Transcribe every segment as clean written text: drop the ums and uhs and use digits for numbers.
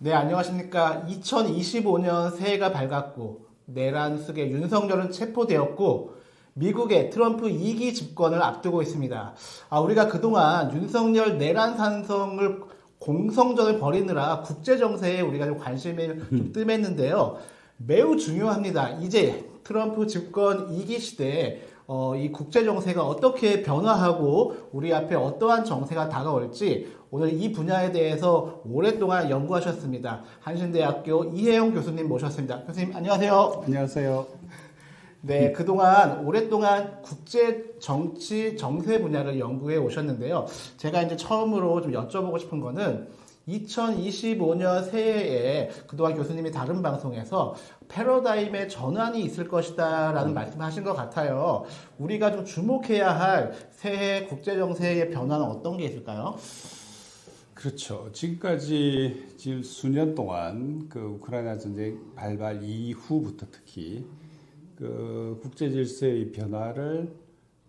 네, 안녕하십니까. 2025년 새해가 밝았고, 내란 속에 윤석열은 체포되었고, 미국의 트럼프 2기 집권을 앞두고 있습니다. 우리가 그동안 윤석열 내란 산성을 공성전을 벌이느라 국제정세에 우리가 좀 관심이 좀 뜸했는데요. 매우 중요합니다. 이제 트럼프 집권 2기 시대에 이 국제정세가 어떻게 변화하고 우리 앞에 어떠한 정세가 다가올지 오늘 이 분야에 대해서 오랫동안 연구하셨습니다. 한신대학교 이혜영 교수님 모셨습니다. 교수님 안녕하세요. 안녕하세요. 네, 그동안 오랫동안 국제 정치 정세 분야를 연구해 오셨는데요. 제가 이제 처음으로 좀 여쭤보고 싶은 거는 2025년 새해에 그동안 교수님이 다른 방송에서 패러다임의 전환이 있을 것이다라는 말씀하신 것 같아요. 우리가 좀 주목해야 할 새해 국제 정세의 변화는 어떤 게 있을까요? 그렇죠. 지금까지 지금 수년 동안 그 우크라이나 전쟁 발발 이후부터 특히 그 국제 질서의 변화를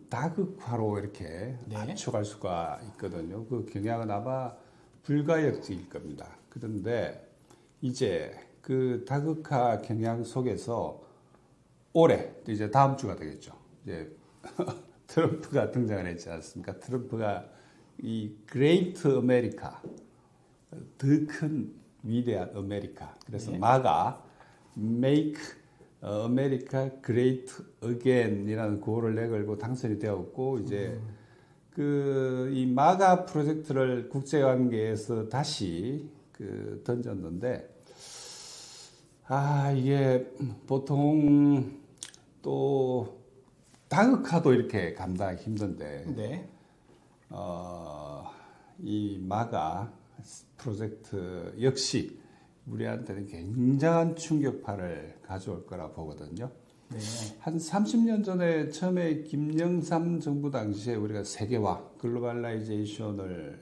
다극화로 이렇게 맞춰갈 수가 있거든요. 그 경향은 아마 불가역적일 겁니다. 그런데 이제 그 다극화 경향 속에서 올해 이제 다음 주가 되겠죠. 이제 트럼프가 등장을 했지 않습니까? 트럼프가 이 그레이트 아메리카, 더 큰 위대한 아메리카. 그래서 마가 Make America Great Again이라는 구호를 내걸고 당선이 되었고 이제 그 이 마가 프로젝트를 국제관계에서 다시 그 던졌는데 이게 보통 또 다극화도 이렇게 감당하기 힘든데 이 마가 프로젝트 역시 우리한테는 굉장한 충격파를 가져올 거라 보거든요. 네. 한 30년 전에 처음에 김영삼 정부 당시에 우리가 세계화, 글로벌라이제이션을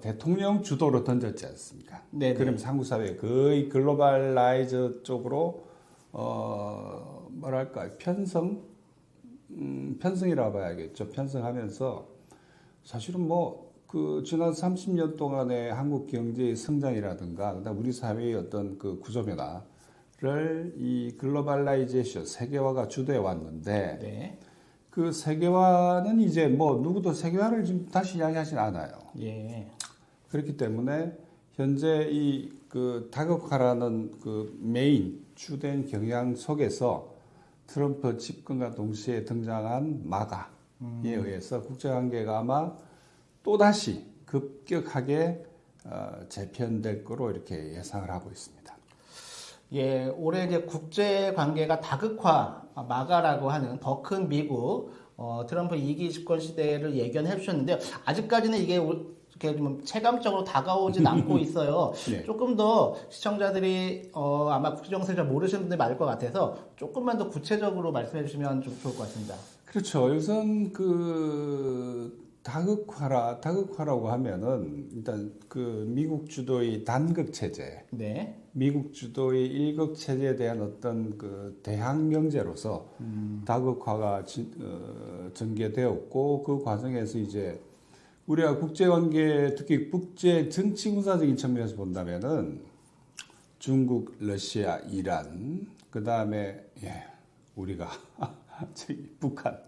대통령 주도로 던졌지 않습니까? 그러면서 한국 사회가 거의 글로벌라이저 쪽으로 뭐랄까 편성이라고 봐야겠죠. 편성하면서 사실은 뭐 그 지난 30년 동안의 한국 경제의 성장이라든가 그다음 우리 사회의 어떤 그 구조 변화를 이 글로벌라이제이션 세계화가 주도해 왔는데 그 세계화는 이제 뭐 누구도 세계화를 지금 다시 이야기하진 않아요. 그렇기 때문에 현재 이 그 다극화라는 그 메인 주된 경향 속에서 트럼프 집권과 동시에 등장한 마가에 의해서 국제관계가 아마 또다시 급격하게 재편될 거로 이렇게 예상을 하고 있습니다. 예, 올해 이제 국제 관계가 다극화, 마가라고 하는 더 큰 미국, 트럼프 2기 집권 시대를 예견해 주셨는데요. 아직까지는 이게 이렇게 좀 체감적으로 다가오진 않고 있어요. 조금 더 시청자들이 아마 국제 정세를 잘 모르시는 분들이 많을 것 같아서 조금만 더 구체적으로 말씀해 주시면 좀 좋을 것 같습니다. 그렇죠. 우선 그 다극화라고 하면은 일단 그 미국 주도의 단극 체제, 미국 주도의 일극 체제에 대한 어떤 그 대항 명제로서 다극화가 전개되었고 그 과정에서 이제 우리가 국제관계 특히 국제 정치 군사적인 측면에서 본다면은 중국, 러시아, 이란 그 다음에 우리가 북한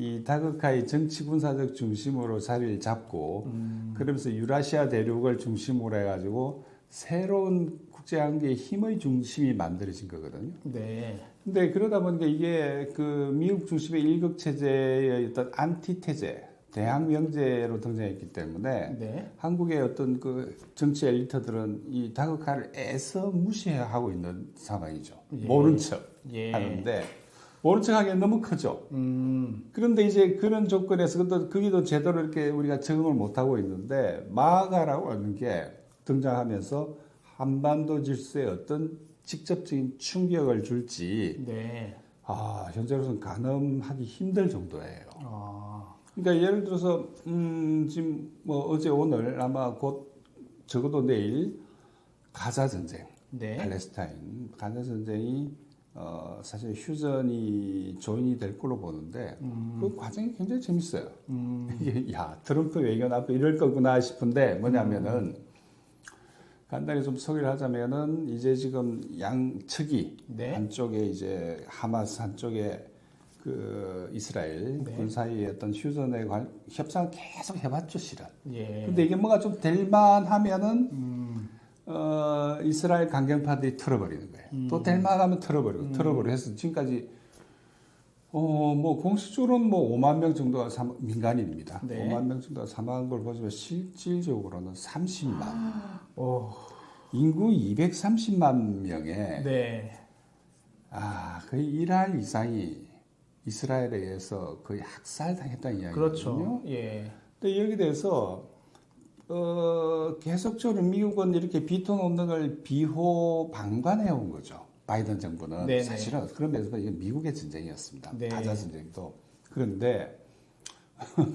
이 다극화의 정치 군사적 중심으로 자리를 잡고 그러면서 유라시아 대륙을 중심으로 해가지고 새로운 국제관계의 힘의 중심이 만들어진 거거든요. 근데 그러다 보니까 이게 그 미국 중심의 일극 체제의 어떤 안티테제, 대항 명제로 등장했기 때문에 한국의 어떤 그 정치 엘리트들은 이 다극화를 애써 무시하고 있는 상황이죠. 모른 척 하는데. 모른 척 하기엔 너무 크죠. 그런데 이제 그런 조건에서 거기도 제대로 이렇게 우리가 적응을 못하고 있는데 마가라고 하는 게 등장하면서 한반도 질서에 어떤 직접적인 충격을 줄지 현재로서는 가늠하기 힘들 정도예요. 그러니까 예를 들어서 지금 뭐 어제 오늘 아마 곧 적어도 내일 가자 전쟁, 팔레스타인 가자 전쟁이 사실 휴전이 조인이 될 걸로 보는데 그 과정이 굉장히 재밌어요. 이게 트럼프 외교는 앞으로 이럴 거구나 싶은데 뭐냐면은 간단히 좀 소개를 하자면은 이제 지금 양측이 네. 한쪽에 이제 하마스 한쪽에 그 이스라엘 네. 군 사이의 어떤 휴전에 협상을 계속 해봤죠, 실은. 예. 근데 이게 뭐가 좀 될만하면은 이스라엘 강경파들이 털어버리는 거예요. 또 될만하면 털어버리고 털어버리고 해서 지금까지 뭐 공식적으로는 뭐 5만 명 정도가 민간인입니다. 네. 5만 명 정도가 사망한 걸 보지만 실질적으로는 30만. 오. 인구 230만 명에 네. 거의 1할 이상이 이스라엘에 의해서 거의 학살당했다는 이야기거든요. 그렇죠. 예. 근데 여기 대해서 계속적으로 미국은 이렇게 비통 없는 걸 비호방관해 온 거죠. 바이든 정부는 네네. 사실은 그런 면에서 이게 미국의 전쟁이었습니다. 네. 가자 전쟁도. 그런데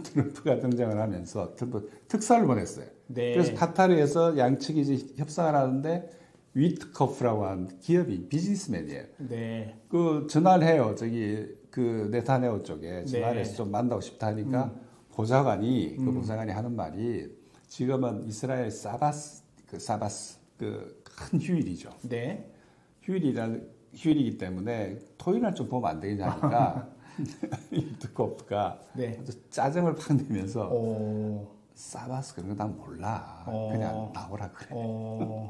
트럼프가 등장을 하면서 트럼프 특사를 보냈어요. 네. 그래서 카타르에서 양측이 이제 협상을 하는데 위트커프라고 하는 기업이 비즈니스맨이에요. 네. 그 전화를 해요. 저기 그 네타네오 쪽에 전화를 네. 해서 좀 만나고 싶다 하니까 보좌관이 그 보좌관이 하는 말이 지금은 이스라엘 사바스 그 큰 휴일이죠. 네. 휴일이기 때문에 토요일날 좀 보면 안 되겠냐니까 위트커프가 네. 아주 짜증을 팍 내면서 오. 사바스 그런 거 난 몰라. 그냥 나오라 그래.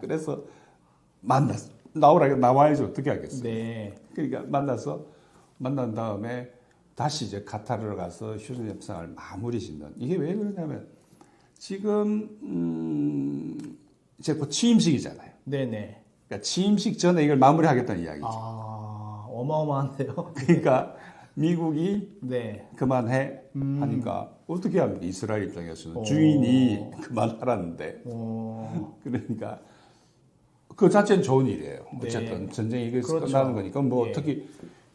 그래서 나와야죠. 어떻게 하겠어요. 네. 그러니까 만난 다음에 다시 이제 카타르로 가서 휴전 협상을 마무리 짓는. 이게 왜 그러냐면 지금 이제 곧 취임식이잖아요. 네네. 그러니까 취임식 전에 이걸 마무리하겠다는 이야기죠. 어마어마한데요. 그러니까 미국이 네. 그만해 하니까 어떻게 합니까? 이스라엘 입장에서는 오. 주인이 그만하라는데 그러니까 그 자체는 좋은 일이에요. 네. 어쨌든 전쟁이 그렇죠. 끝나는 거니까 뭐 예. 특히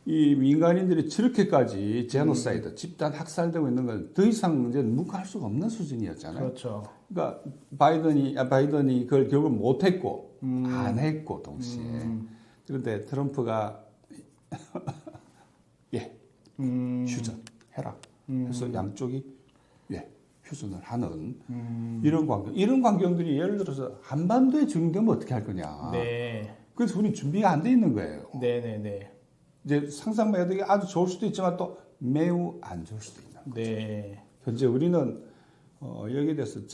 이 민간인들이 저렇게까지 제노사이드 집단 학살되고 있는 건 더 이상 이제 묵할 수가 없는 수준이었잖아요. 그렇죠. 그러니까 바이든이 그걸 결국 못했고 안 했고 동시에 그런데 트럼프가 휴전 해라. 그래서 양쪽이 휴전을 하는 이런 광경들이 예를 들어서 한반도에 적용되면 어떻게 할 거냐. 네. 그래서 우리 준비가 안 돼 있는 거예요. 네네네. 이제 상상만 해도 이게 아주 좋을 수도 있지만 또 매우 안 좋을 수도 있는 거죠. 네. 현재 우리는 여기에 대해서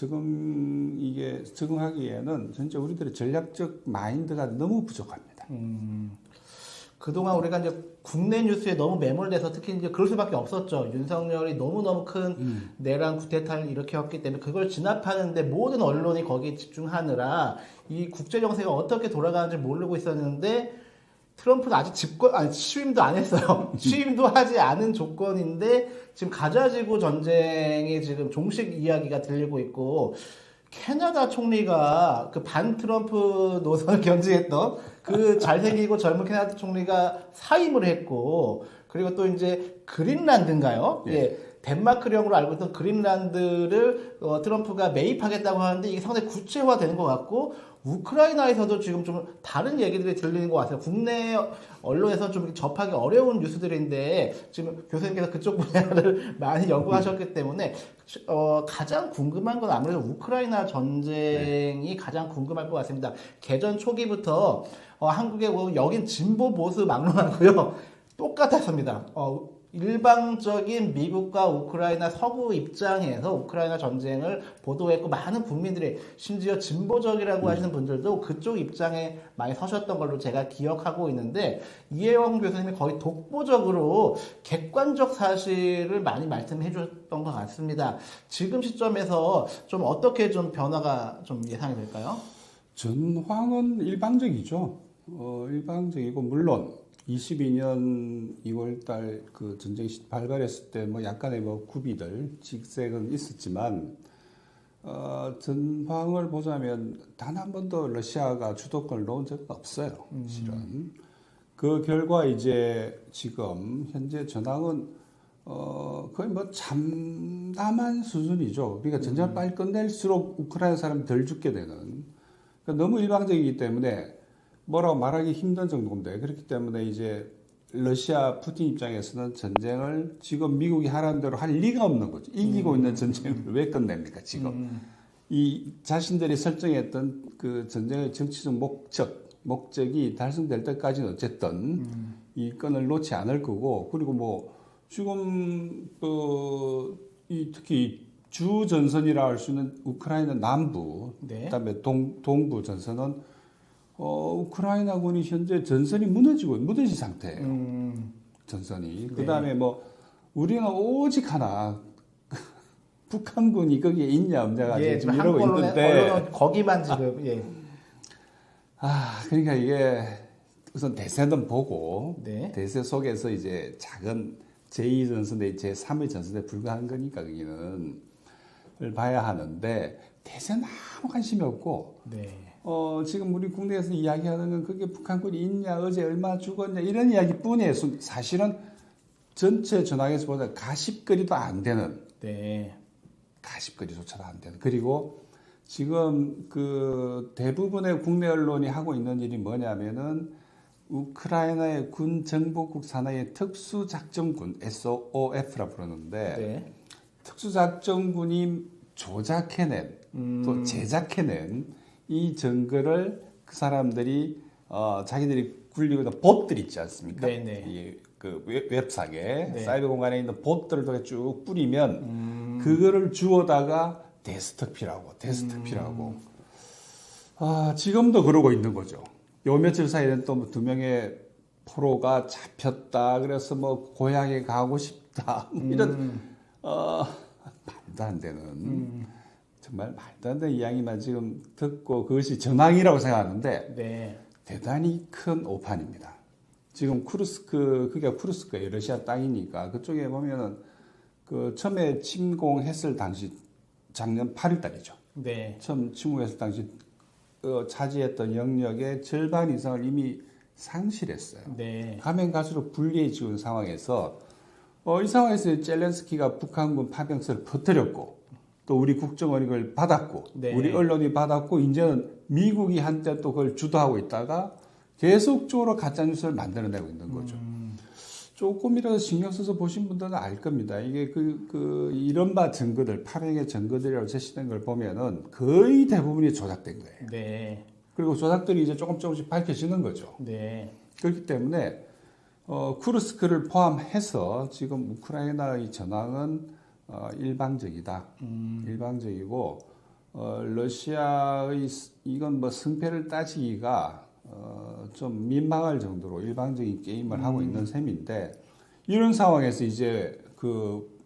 적응하기에는 현재 우리들의 전략적 마인드가 너무 부족합니다. 그동안 우리가 이제 국내 뉴스에 너무 매몰돼서 특히 이제 그럴 수밖에 없었죠. 윤석열이 너무너무 큰 내란 쿠데타를 일으켰기 때문에 그걸 진압하는데 모든 언론이 거기에 집중하느라 이 국제 정세가 어떻게 돌아가는지 모르고 있었는데 트럼프는 아직 취임도 안 했어요. 취임도 하지 않은 조건인데 지금 가자지구 전쟁이 지금 종식 이야기가 들리고 있고 캐나다 총리가 그 반 트럼프 노선을 견지했던 그 잘생기고 젊은 캐나다 총리가 사임을 했고 그리고 또 이제 그린란드인가요? 예. 덴마크령으로 알고 있던 그린란드를 트럼프가 매입하겠다고 하는데 이게 상당히 구체화되는 것 같고 우크라이나에서도 지금 좀 다른 얘기들이 들리는 것 같아요. 국내 언론에서 좀 접하기 어려운 뉴스들인데 지금 교수님께서 그쪽 분야를 많이 연구하셨기 때문에 가장 궁금한 건 아무래도 우크라이나 전쟁이 가장 궁금할 것 같습니다. 개전 초기부터 한국의 여긴 진보 보수 막론하고요. 똑같았습니다. 일방적인 미국과 우크라이나 서구 입장에서 우크라이나 전쟁을 보도했고 많은 국민들이 심지어 진보적이라고 하시는 분들도 그쪽 입장에 많이 서셨던 걸로 제가 기억하고 있는데 이혜영 교수님이 거의 독보적으로 객관적 사실을 많이 말씀해 주셨던 것 같습니다. 지금 시점에서 좀 어떻게 좀 변화가 좀 예상이 될까요? 전황은 일방적이죠. 일방적이고 물론 22년 2월달 그 전쟁이 발발했을 때 뭐 약간의 뭐 구비들 직색은 있었지만 전황을 보자면 단 한 번도 러시아가 주도권을 놓은 적은 없어요. 실은 그 결과 이제 지금 현재 전황은 거의 뭐 참담한 수준이죠. 그러니까 전쟁을 빨리 끝낼수록 우크라이나 사람이 덜 죽게 되는. 그러니까 너무 일방적이기 때문에 뭐라고 말하기 힘든 정도인데 그렇기 때문에 이제 러시아 푸틴 입장에서는 전쟁을 지금 미국이 하라는 대로 할 리가 없는 거죠. 이기고 있는 전쟁을 왜 끝냅니까 지금. 이 자신들이 설정했던 그 전쟁의 정치적 목적이 달성될 때까지는 어쨌든 이 건을 놓지 않을 거고, 그리고 뭐 지금 이 특히 주 전선이라 할 수 있는 우크라이나 남부, 네. 그다음에 동부 전선은 우크라이나군이 현재 전선이 무너진 상태예요. 전선이. 그다음에 뭐 우리는 오직 하나 북한군이 거기에 있냐 없냐가 예, 지금 지금 이러고 한국 있는데, 언론은 거기만 지금 예. 그러니까 이게 우선 대세는 보고 네. 대세 속에서 이제 작은 제2전선대, 제3의 전선대에 불과한 거니까 거기는 을 봐야 하는데, 대세는 아무 관심이 없고, 네. 지금 우리 국내에서 이야기하는 건 그게 북한군이 있냐, 어제 얼마 죽었냐 이런 이야기뿐이에요. 사실은 전체 전황에서 보다 가십거리도 안 되는, 네. 가십거리조차도 안 되는. 그리고 지금 그 대부분의 국내 언론이 하고 있는 일이 뭐냐면은 우크라이나의 군 정보국 산하의 특수작전군, SOF라 부르는데, 네. 특수작전군이 조작해낸 또 제작해낸 이 증거를 그 사람들이 자기들이 굴리고 있는 봇들 있지 않습니까? 네네. 그 웹상에 네. 사이버 공간에 있는 봇들을 통해 쭉 뿌리면 그거를 주워다가 데스크톱이라고. 지금도 그러고 있는 거죠. 요 며칠 사이에는 또 두 명의 포로가 잡혔다. 그래서 뭐 고향에 가고 싶다. 이런 말도 안 되는 정말 말도 안 되는 이야기만 지금 듣고 그것이 전황이라고 생각하는데 네. 대단히 큰 오판입니다. 지금 그게 쿠르스크예요. 러시아 땅이니까 그쪽에 보면은 그 처음에 침공했을 당시 작년 8월 달이죠. 네. 처음 침공했을 당시 차지했던 영역의 절반 이상을 이미 상실했어요. 네. 가면 갈수록 불리해지고 있는 상황에서 이 상황에서 젤렌스키가 북한군 파병선을 퍼뜨렸고 또 우리 국정원이 그걸 받았고 네. 우리 언론이 받았고 이제는 미국이 한때 또 그걸 주도하고 있다가 계속적으로 가짜뉴스를 만들어내고 있는 거죠. 조금이라도 신경 써서 보신 분들은 알 겁니다. 이게 이른바 증거들, 파병의 증거들이라고 제시된 걸 보면은 거의 대부분이 조작된 거예요. 네. 그리고 조작들이 이제 조금씩 밝혀지는 거죠. 네. 그렇기 때문에 쿠르스크를 포함해서 지금 우크라이나의 전황은 일방적이다. 일방적이고 러시아의 이건 뭐 승패를 따지기가 좀 민망할 정도로 일방적인 게임을 하고 있는 셈인데, 이런 상황에서 이제 그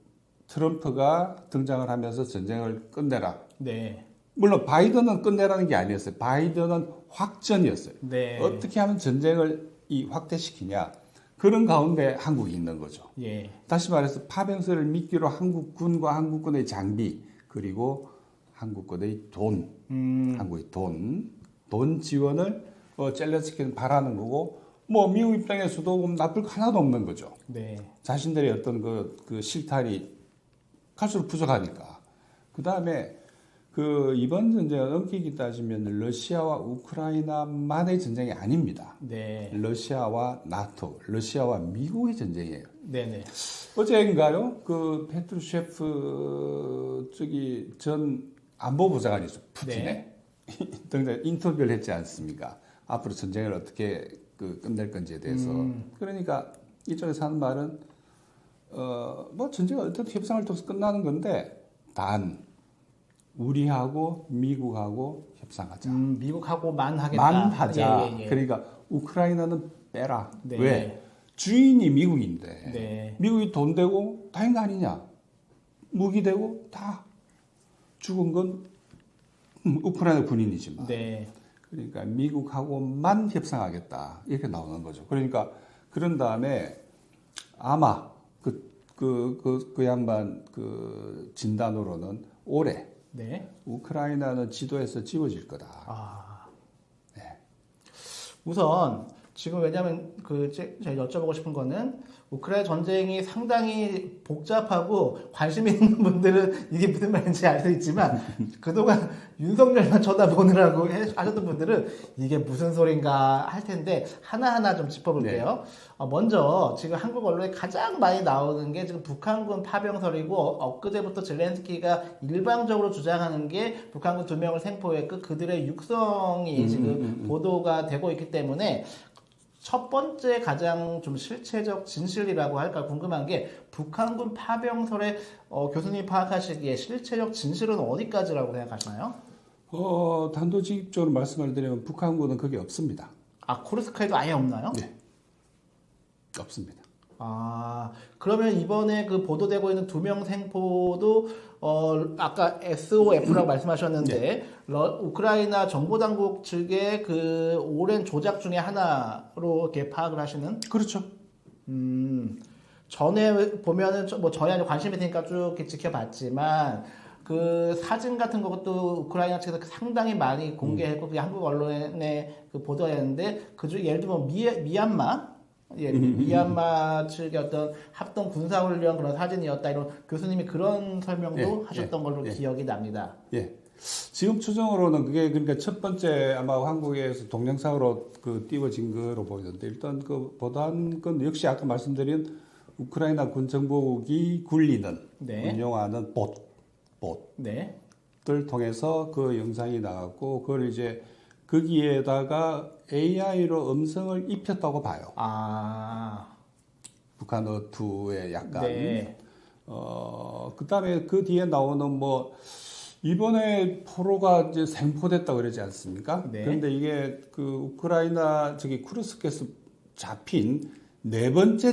트럼프가 등장을 하면서 전쟁을 끝내라. 네. 물론 바이든은 끝내라는 게 아니었어요. 바이든은 확전이었어요. 네. 어떻게 하면 전쟁을 확대시키냐. 그런 가운데 한국이 있는 거죠. 예. 다시 말해서 파병선을 미끼로 한국군과 한국군의 장비, 그리고 한국군의 돈, 한국의 돈 지원을 젤렌스키는 바라는 거고, 뭐 미국 입장에서도 나쁠 거 하나도 없는 거죠. 네. 자신들의 어떤 그 실타리 갈수록 부족하니까. 그 다음에 이번 전쟁은 엄격히 따지면 러시아와 우크라이나만의 전쟁이 아닙니다. 네. 러시아와 나토, 러시아와 미국의 전쟁이에요. 네네. 어제인가요? 페트루셰프 전 안보보좌관이죠. 푸틴에 등장 인터뷰를 했지 않습니까? 앞으로 전쟁을 어떻게 끝낼 건지에 대해서. 그러니까 이쪽에서 하는 말은 뭐 전쟁은 어떻게 협상을 통해서 끝나는 건데, 단 우리하고 미국하고 협상하자. 미국하고만 하겠다. 만 하자. 예. 그러니까 우크라이나는 빼라. 네. 왜? 주인이 미국인데 네. 미국이 돈 되고 다인 거 아니냐? 무기 되고 다 죽은 건 우크라이나 군인이지만. 네. 그러니까 미국하고만 협상하겠다. 이렇게 나오는 거죠. 그러니까 그런 다음에 아마 그 양반 진단으로는 올해 네. 우크라이나는 지도에서 지워질 거다. 아. 네. 우선 지금 왜냐하면 제가 여쭤보고 싶은 거는 우크라이나 전쟁이 상당히 복잡하고 관심 있는 분들은 이게 무슨 말인지 알 수 있지만 그동안 윤석열만 쳐다보느라고 하셨던 분들은 이게 무슨 소린가 할 텐데 하나하나 좀 짚어볼게요. 먼저 지금 한국 언론에 가장 많이 나오는 게 지금 북한군 파병설이고 엊그제부터 젤렌스키가 일방적으로 주장하는 게 북한군 2명을 생포했고 그들의 육성이 지금 보도가 되고 있기 때문에 첫 번째 가장 좀 실체적 진실이라고 할까 궁금한 게 북한군 파병설의 교수님이 파악하시기에 실체적 진실은 어디까지라고 생각하시나요? 단도직입적으로 말씀을 드리면 북한군은 그게 없습니다. 아, 코르스카에도 아예 없나요? 네. 없습니다. 아, 그러면 이번에 그 보도되고 있는 2명 생포도 아까 SOF라고 말씀하셨는데 우크라이나 정보당국 측의 그 오랜 조작 중에 하나로 이렇게 파악을 하시는? 그렇죠. 전에 보면은 뭐 저희 관심이 있으니까 쭉 이렇게 지켜봤지만 그 사진 같은 것도 우크라이나 측에서 상당히 많이 공개했고 그게 한국 언론에 그 보도했는데 그중 예를 들면 미얀마 미얀마 측의 어떤 합동 군사훈련 그런 사진이었다 이런 교수님이 그런 설명도 하셨던 걸로 기억이 납니다. 예. 지금 추정으로는 그게 그러니까 첫 번째 아마 한국에서 동영상으로 그 띄워진 거로 보이는데 일단 그 보도한 건 역시 아까 말씀드린 우크라이나 군 정보국이 굴리는 운영하는 봇들 통해서 그 영상이 나갔고 그걸 이제 거기에다가 AI로 음성을 입혔다고 봐요. 아. 북한 어투에 약간. 그다음에 그 뒤에 나오는 뭐 이번에 포로가 이제 생포됐다고 그러지 않습니까? 그런데 이게 그 우크라이나 쿠르스크에서 잡힌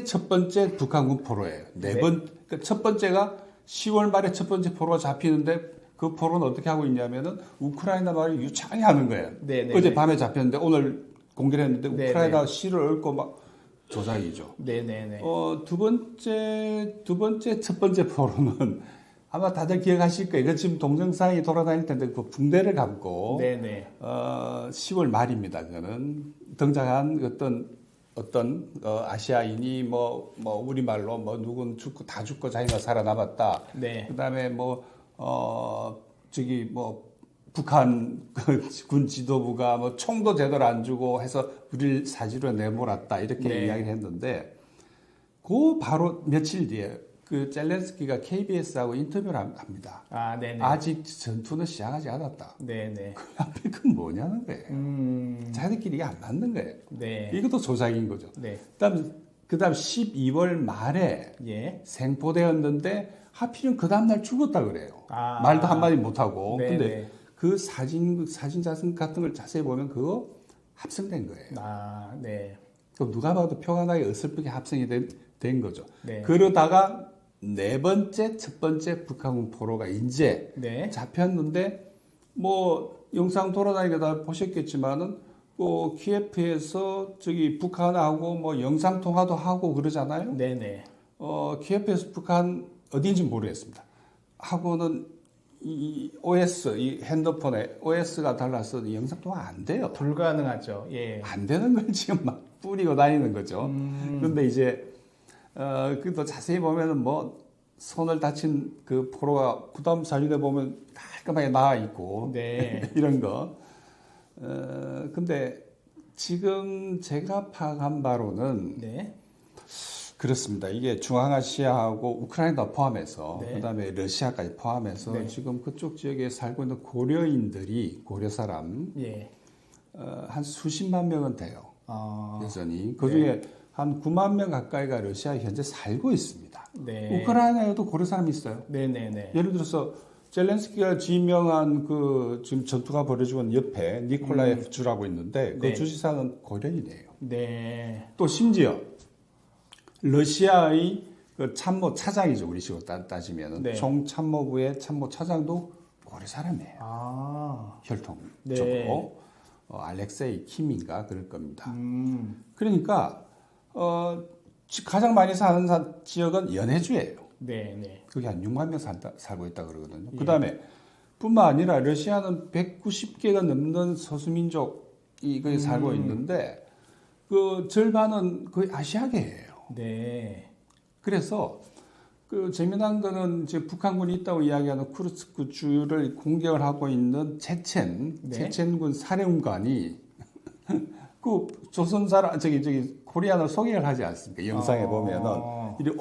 첫 번째 북한군 포로예요. 그러니까 첫 번째가 10월 말에 첫 번째 포로가 잡히는데 그 포로는 어떻게 하고 있냐면은 우크라이나 말을 유창히 하는 거예요. 어제 밤에 잡혔는데 오늘 공개를 했는데 우크라이나 시를 읊고 막 조작이죠. 두 번째 첫 번째 포로는 아마 다들 기억하실 거예요. 이거 지금 동영상이 돌아다닐 텐데 그 붕대를 감고 10월 말입니다. 그거는 등장한 어떤 아시아인이 뭐 우리말로 뭐 누군 다 죽고 자기가 살아남았다. 그다음에 북한 군 지도부가 뭐 총도 제대로 안 주고 해서 우리를 사지로 내몰았다 이렇게 이야기를 했는데 그 바로 며칠 뒤에 그 젤렌스키가 KBS하고 인터뷰를 합니다. 아직 전투는 시작하지 않았다. 그 앞에 그건 뭐냐는 거예요. 자기들끼리 이게 안 맞는 거예요. 이것도 조작인 거죠. 그다음 12월 말에 생포되었는데 하필은 그 다음날 죽었다 그래요. 말도 한마디 못하고. 근데 그 사진 같은 걸 자세히 보면 그거 합성된 거예요. 그럼 누가 봐도 표가 어설프게 합성이 된 거죠. 그러다가 첫 번째 북한군 포로가 이제 잡혔는데 뭐 영상 돌아다니다 보셨겠지만은 키예프에서 북한하고 뭐 영상 통화도 하고 그러잖아요. 키예프에서 북한 어딘지 모르겠습니다. 하고는 이 OS, 이 핸드폰에 OS가 달라서 영상 통화 안 돼요. 불가능하죠. 안 되는 걸 지금 막 뿌리고 다니는 거죠. 그런데 이제 그래도 자세히 보면은 뭐 손을 다친 그 포로가 부담 살리다 보면 깔끔하게 나와 있고 이런 거. 근데 지금 제가 파악한 바로는 그렇습니다. 이게 중앙아시아하고 우크라이나 포함해서 그다음에 러시아까지 포함해서 지금 그쪽 지역에 살고 있는 고려 사람 한 수십만 명은 돼요. 여전히 그중에 한 9만 명 가까이가 러시아에 현재 살고 있습니다. 우크라이나에도 고려 사람이 있어요. 예를 들어서 젤렌스키가 지명한 그 지금 전투가 벌어지고 있는 옆에 니콜라예프 주라고 있는데 그 주지사는 고려인이에요. 또 심지어 러시아의 그 참모 차장이죠. 우리식으로 따지면은 총참모부의 참모 차장도 고려 사람이에요. 혈통 쪽으로 알렉세이 킴인가 그럴 겁니다. 그러니까 가장 많이 사는 지역은 연해주예요. 그게 한 6만 명 살고 있다 그러거든요. 그다음에 뿐만 아니라 러시아는 190개가 넘는 소수민족이 거기 살고 있는데 그 절반은 거의 아시아계예요. 네. 그래서 그 재미난 거는 이제 북한군이 있다고 이야기하는 쿠르스크 주를 공격을 하고 있는 네. 체첸군 사령관이 그 조선 사람 저기 코리안을 소개를 하지 않습니까? 영상에 보면은 이리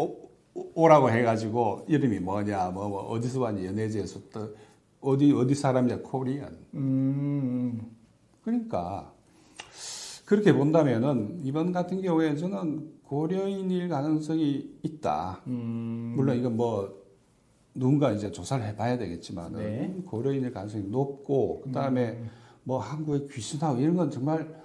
오라고 해가지고 이름이 뭐냐 뭐 어디서 왔냐 연해지에서 또 어디 사람이냐 코리안. 그러니까 그렇게 본다면은 이번 같은 경우에 저는 고려인일 가능성이 있다. 물론 이건 뭐 누군가 이제 조사를 해봐야 되겠지만은 네. 고려인일 가능성이 높고 그 다음에 뭐 한국의 귀순하고 이런 건 정말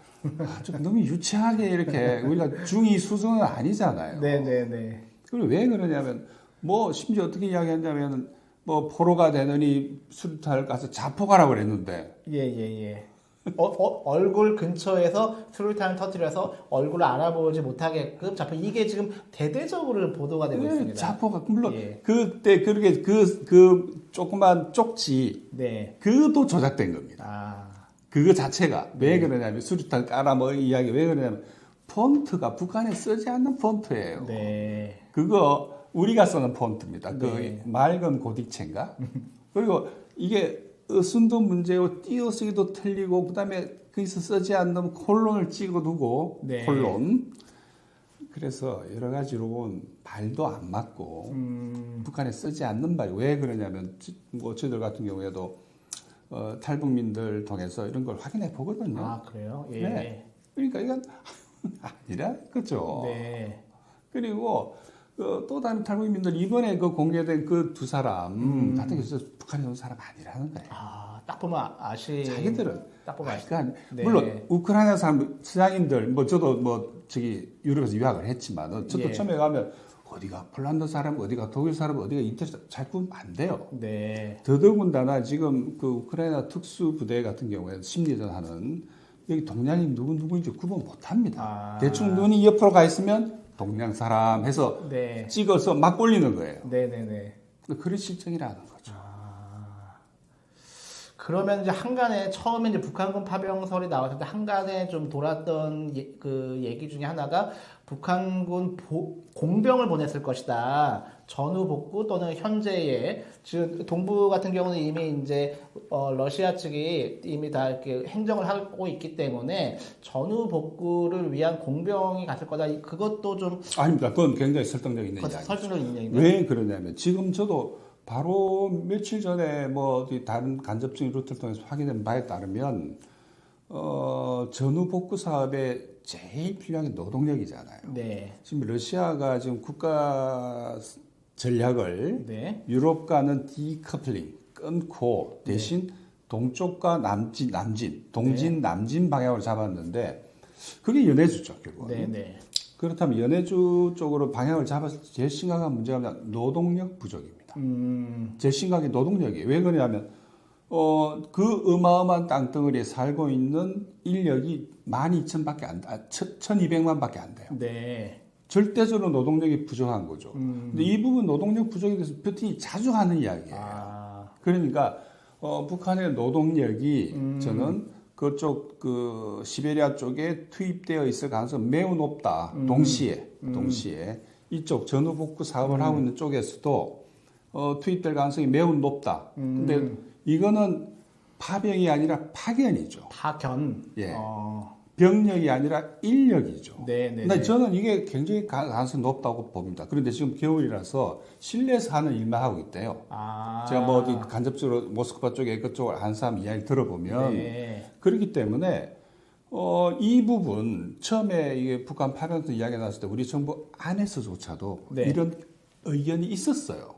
좀 너무 유치하게 이렇게 우리가 중위 수준은 아니잖아요. 네네네. 그리고 왜 그러냐면 뭐 심지어 어떻게 이야기했냐면 뭐 포로가 되느니 수류탄을 가서 자폭하라고 그랬는데 예예예. 얼굴 근처에서 수류탄을 터뜨려서 얼굴을 알아보지 못하게끔 자꾸 이게 지금 대대적으로 보도가 되고 있습니다. 자폭 물론 예. 그때 그렇게 그 조그만 쪽지 네. 그것도 조작된 겁니다. 아. 그거 자체가 왜 그러냐면 수류탄 깔아 뭐 이야기 왜 그러냐면 폰트가 북한에 쓰지 않는 폰트예요. 네. 그거 우리가 쓰는 폰트입니다. 네. 그 맑은 고딕체인가? 그리고 이게 어순도 문제고 띄어쓰기도 틀리고 그다음에 거기서 쓰지 않는 콜론을 찍어두고 네. 콜론. 그래서 여러 가지로 말도 안 맞고 북한에 쓰지 않는 말. 왜 그러냐면 뭐 저희들 같은 경우에도 탈북민들 통해서 이런 걸 확인해 보거든요. 아 그래요? 예. 네. 그러니까 이건 아니라 그죠. 네. 그리고 또 다른 탈북민들 이번에 그 공개된 그 두 사람 같은 경우 북한에 온 사람 아니라는 거예요. 아딱 보면 자기들은 딱 보면 그러니까 네. 물론 우크라이나 사람 서양인들 뭐 저도 뭐 저기 유럽에서 유학을 했지만은 저도 예. 처음에 가면 어디가 폴란드 사람, 어디가 독일 사람, 어디가 이태리 사람 잘 구분 안 돼요. 네. 더더군다나 지금 그 우크라이나 특수부대 같은 경우에 심리전 하는 여기 동양인 누구인지 구분 못 합니다. 대충 눈이 옆으로 가 있으면 동양 사람 해서 네. 찍어서 막 올리는 거예요. 네네네. 그런 실정이라는 거죠. 그러면 이제 한간에 처음에 이제 북한군 파병설이 나왔을 때 한간에 좀 돌았던 그 얘기 중에 하나가 북한군 공병을 보냈을 것이다. 전후 복구 또는 현재의 지금 동부 같은 경우는 이미 이제 러시아 측이 이미 다 이렇게 행정을 하고 있기 때문에 전후 복구를 위한 공병이 갔을 거다. 그것도 좀 아닙니다. 그건 굉장히 설득력 있는 이야기죠. 설득력 있는 얘기인데. 왜 그러냐면 지금 저도 바로 며칠 전에 뭐 어디 다른 간접적인 루트를 통해서 확인한 바에 따르면 전후 복구 사업에 제일 필요한 게 노동력이잖아요. 네. 지금 러시아가 지금 국가 전략을 네. 유럽과는 디커플링 끊고 대신 동쪽과 동진 남진 방향으로 잡았는데 그게 연해주죠 결국은. 네. 네. 그렇다면 연해주 쪽으로 방향을 잡았을 때 제일 심각한 문제가 뭐냐 노동력 부족입니다. 제일 심각한 게 노동력이에요. 왜 그러냐면 그 어마어마한 땅덩어리에 살고 있는 인력이 12,000밖에 안, 1,200만밖에 안 돼요. 네. 절대적으로 노동력이 부족한 거죠. 근데 이 부분 노동력 부족에 대해서 푸틴이 자주 하는 이야기예요. 그러니까 북한의 노동력이 저는 그쪽 그 시베리아 쪽에 투입되어 있을 가능성이 매우 높다. 동시에 이쪽 전후 복구 사업을 하고 있는 쪽에서도 투입될 가능성이 매우 높다. 근데 이거는 파병이 아니라 파견이죠. 파견. 예. 병력이 아니라 인력이죠. 네. 근데 저는 이게 굉장히 가능성이 높다고 봅니다. 그런데 지금 겨울이라서 실내에서 하는 일만 하고 있대요. 제가 뭐 어디 간접적으로 모스크바 쪽에 그쪽을 아는 사람 이야기 들어보면 네. 그렇기 때문에 이 부분 처음에 이게 북한 파병선 이야기 나왔을 때 우리 정부 안에서조차도 네. 이런 의견이 있었어요.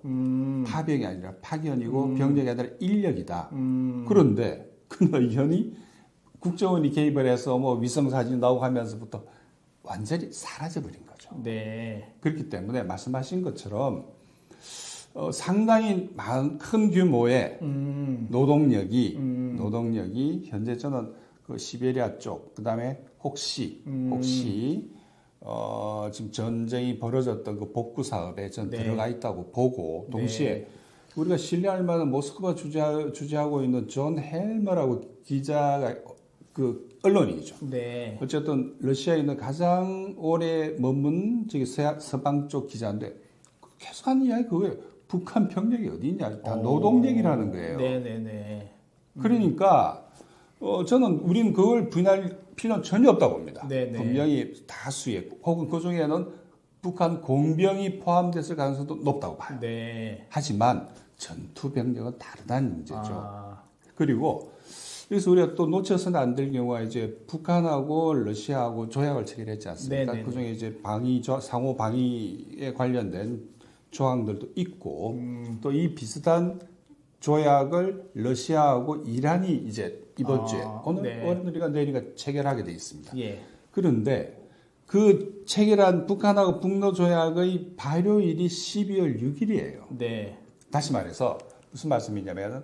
파병이 아니라 파견이고 병력이 아니라 인력이다. 그런데 그 의견이 국정원이 개입을 해서 뭐 위성 사진 나오고 하면서부터 완전히 사라져버린 거죠. 네. 그렇기 때문에 말씀하신 것처럼 상당히 큰 규모의 노동력이 현재 저는 그 시베리아 쪽 그다음에 혹시 지금 전쟁이 벌어졌던 그 복구 사업에 전 들어가 있다고 보고 동시에 우리가 신뢰할 만한 모스크바 주재하고 있는 존 헬머라고 기자가 그 언론이죠. 네. 어쨌든 러시아에 있는 가장 오래 머문 저기 서방 쪽 기자인데 계속하는 이야기 그거예요. 북한 병력이 어디 있냐? 다 노동력이라는 거예요. 네네네. 그러니까 저는 우리는 그걸 부인할 필요는 전혀 없다고 봅니다. 네네. 분명히 다수의 혹은 그 중에는 북한 공병이 포함됐을 가능성도 높다고 봐요. 네. 하지만 전투 병력은 다르다는 문제죠. 아, 그리고 여기서 우리가 또 놓쳐서는 안 될 경우가 이제 북한하고 러시아하고 조약을 체결했지 않습니까? 네네네. 그중에 이제 상호 방위에 관련된 조항들도 있고 또 이 비슷한 조약을 러시아하고 이란이 이제 이번 주에 오늘이가 내일이가 체결하게 돼 있습니다. 예. 그런데 그 체결한 북한하고 북러 조약의 발효일이 12월 6일이에요. 네. 다시 말해서 무슨 말씀이냐면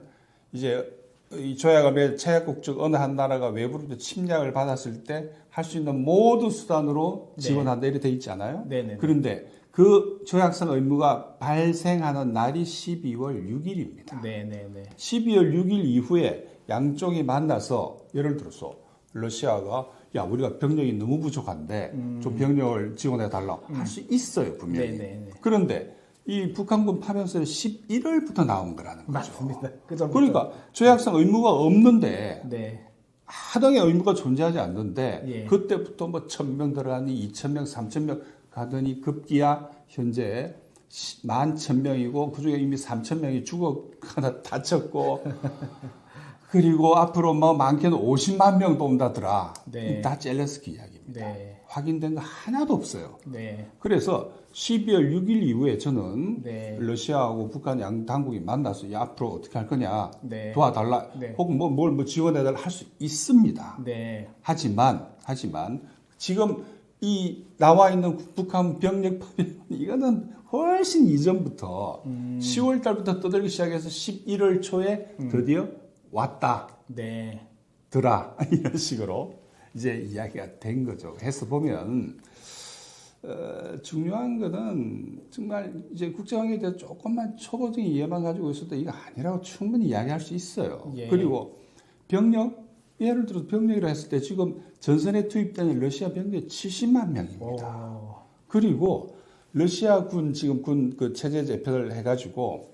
이제 이 조약을 체약국 즉 어느 한 나라가 외부로 침략을 받았을 때 할 수 있는 모든 수단으로 지원한다 이렇게 돼 있지 않아요? 네네. 그런데 그 조약상 의무가 발생하는 날이 12월 6일입니다. 네네네. 12월 6일 이후에 양쪽이 만나서 예를 들어서 러시아가 야 우리가 병력이 너무 부족한데 좀 병력을 지원해 달라 할 수 있어요 분명히. 네네네. 그런데 이 북한군 파병설이 11월부터 나온 거라는 거죠. 맞습니다. 그전부터. 그러니까 조약상 의무가 없는데 네. 하등의 의무가 존재하지 않는데 예. 그때부터 뭐 1,000명 들어가니 2,000명, 3,000명 가더니 급기야 현재 11,000명이고 그중에 이미 3,000명이 죽어가다 다쳤고 그리고 앞으로 뭐 많게는 50만 명도 온다더라. 네. 다 젤렌스키 이야기입니다. 네. 확인된 거 하나도 없어요. 네. 그래서 12월 6일 이후에 저는 네. 러시아하고 북한 양 당국이 만나서 야, 앞으로 어떻게 할 거냐 네. 도와달라 네. 혹은 뭘 지원해달라 할 수 있습니다. 네. 하지만 지금 이 나와 있는 북한 병력 파병 이거는 훨씬 이전부터 10월 달부터 떠들기 시작해서 11월 초에 드디어 왔다. 네. 더라 이런 식으로 이제 이야기가 된 거죠. 해서 보면 중요한 거는 정말 이제 국제관계에 대해서 조금만 초보적인 이해만 가지고 있어도 이거 아니라고 충분히 이야기할 수 있어요. 예. 그리고 병력 예를 들어 병력이라 했을 때 지금 전선에 투입되는 러시아 병력이 70만 명입니다. 오. 그리고 러시아 군 지금 군 그 체제 재편을 해가지고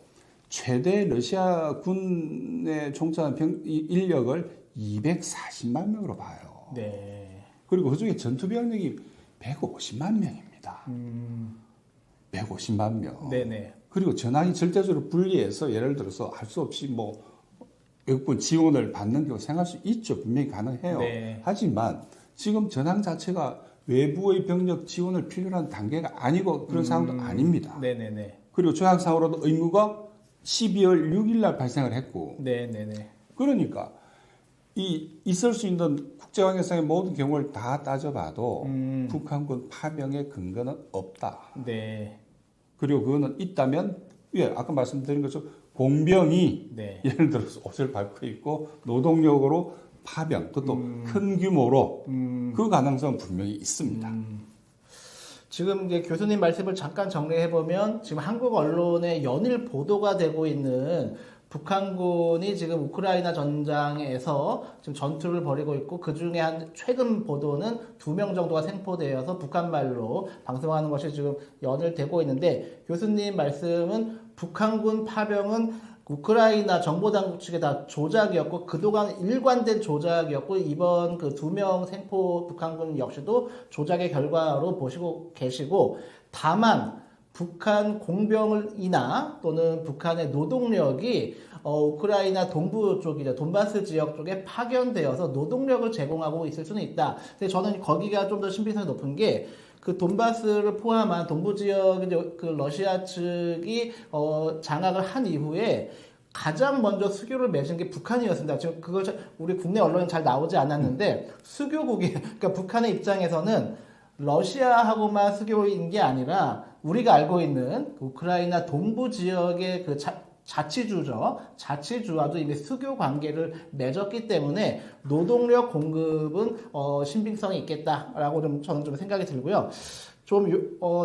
최대 러시아 군에 종사하는 인력을 240만 명으로 봐요. 네. 그리고 그중에 전투 병력이 150만 명입니다. 150만 명. 네네. 그리고 전황이 절대적으로 분리해서 예를 들어서 할 수 없이 뭐 외국군 지원을 받는 경우 생각할 수 있죠. 분명히 가능해요. 네. 하지만 지금 전황 자체가 외부의 병력 지원을 필요로 하는 단계가 아니고 그런 상황도 아닙니다. 네네네. 그리고 조약상으로도 의무가 12월 6일 날 발생을 했고 네네네. 그러니까 있을 수 있는 국제관계상의 모든 경우를 다 따져봐도 북한군 파병의 근거는 없다. 네. 그리고 그거는 있다면 아까 말씀드린 것처럼 공병이 네. 예를 들어서 옷을 밟고 있고 노동력으로 파병 그것도 큰 규모로 그 가능성은 분명히 있습니다. 지금 이제 교수님 말씀을 잠깐 정리해 보면 지금 한국 언론에 연일 보도가 되고 있는 북한군이 지금 우크라이나 전장에서 지금 전투를 벌이고 있고 그 중에 한 최근 보도는 2명 정도가 생포되어서 북한 말로 방송하는 것이 지금 연일되고 있는데 교수님 말씀은 북한군 파병은 우크라이나 정보당국 측에 다 조작이었고 그동안 일관된 조작이었고 이번 그 2명 생포 북한군 역시도 조작의 결과로 보시고 계시고 다만 북한 공병이나 또는 북한의 노동력이 우크라이나 동부 쪽이죠. 돈바스 지역 쪽에 파견되어서 노동력을 제공하고 있을 수는 있다. 근데 저는 거기가 좀 더 신빙성이 높은 게 그 돈바스를 포함한 동부 지역 이제 그 러시아 측이 장악을 한 이후에 가장 먼저 수교를 맺은 게 북한이었습니다. 지금 그걸 우리 국내 언론에 잘 나오지 않았는데 수교국이 그러니까 북한의 입장에서는 러시아하고만 수교인 게 아니라 우리가 알고 있는 우크라이나 동부 지역의 그 자치주죠. 자치주와도 이미 수교 관계를 맺었기 때문에 노동력 공급은 신빙성이 있겠다라고 저는 좀 생각이 들고요.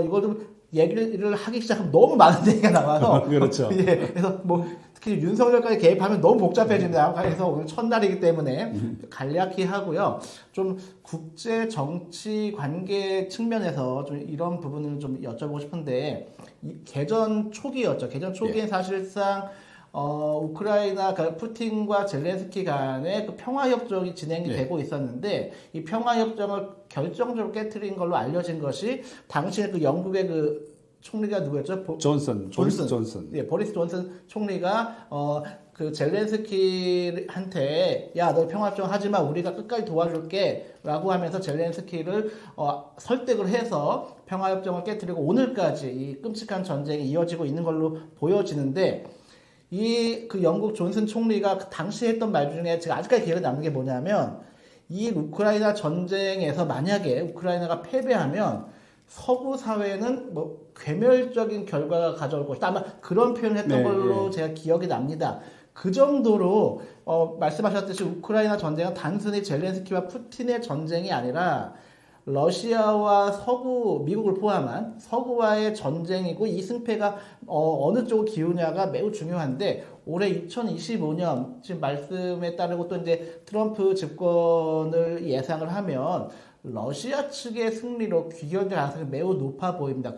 이걸 좀 얘기를 하기 시작하면 너무 많은 얘기가 나와서 그렇죠. 예, 그래서 뭐 특히 윤석열까지 개입하면 너무 복잡해집니다. 그래서 오늘 첫날이기 때문에 간략히 하고요. 좀 국제 정치 관계 측면에서 좀 이런 부분을 좀 여쭤보고 싶은데 개전 초기였죠. 개전 초기에 사실상 우크라이나 푸틴과 젤렌스키 간의 그 평화 협정이 진행이 되고 있었는데 이 평화 협정을 결정적으로 깨트린 걸로 알려진 것이 당시에 그 영국의 그 총리가 누구였죠? 보리스 존슨. 예, 보리스 존슨 총리가 그 젤렌스키한테 야, 너 평화협정 하지 마. 우리가 끝까지 도와줄게라고 하면서 젤렌스키를 설득을 해서 평화협정을 깨트리고 오늘까지 이 끔찍한 전쟁이 이어지고 있는 걸로 보여지는데 그 영국 존슨 총리가 그 당시에 했던 말 중에 제가 아직까지 기억에 남는 게 뭐냐면 이 우크라이나 전쟁에서 만약에 우크라이나가 패배하면 서구 사회는 뭐 괴멸적인 결과가 가져올 것이다. 아마 그런 표현을 했던 걸로 제가 기억이 납니다. 그 정도로 말씀하셨듯이 우크라이나 전쟁은 단순히 젤렌스키와 푸틴의 전쟁이 아니라 러시아와 서구, 미국을 포함한 서구와의 전쟁이고 이 승패가 어느 쪽으로 기우냐가 매우 중요한데 올해 2025년 지금 말씀에 따르고 또 이제 트럼프 집권을 예상을 하면 러시아 측의 승리로 귀결될 가능성이 매우 높아 보입니다.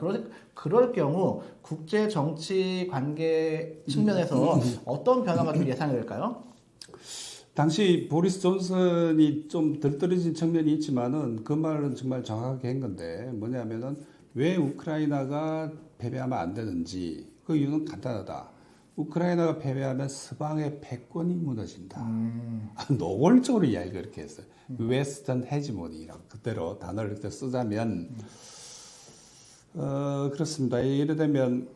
그럴 경우 국제 정치 관계 측면에서 어떤 변화가 좀 예상이 될까요? 당시 보리스 존슨이 좀 덜떨어진 측면이 있지만은 그 말은 정말 정확하게 한 건데 뭐냐면은 왜 우크라이나가 패배하면 안 되는지 그 이유는 간단하다. 우크라이나가 패배하면 서방의 패권이 무너진다. 노골적으로 이야기 그렇게 했어요. 웨스턴 헤지모니라고 그대로 단어를 그때 쓰자면 그렇습니다. 예를 들면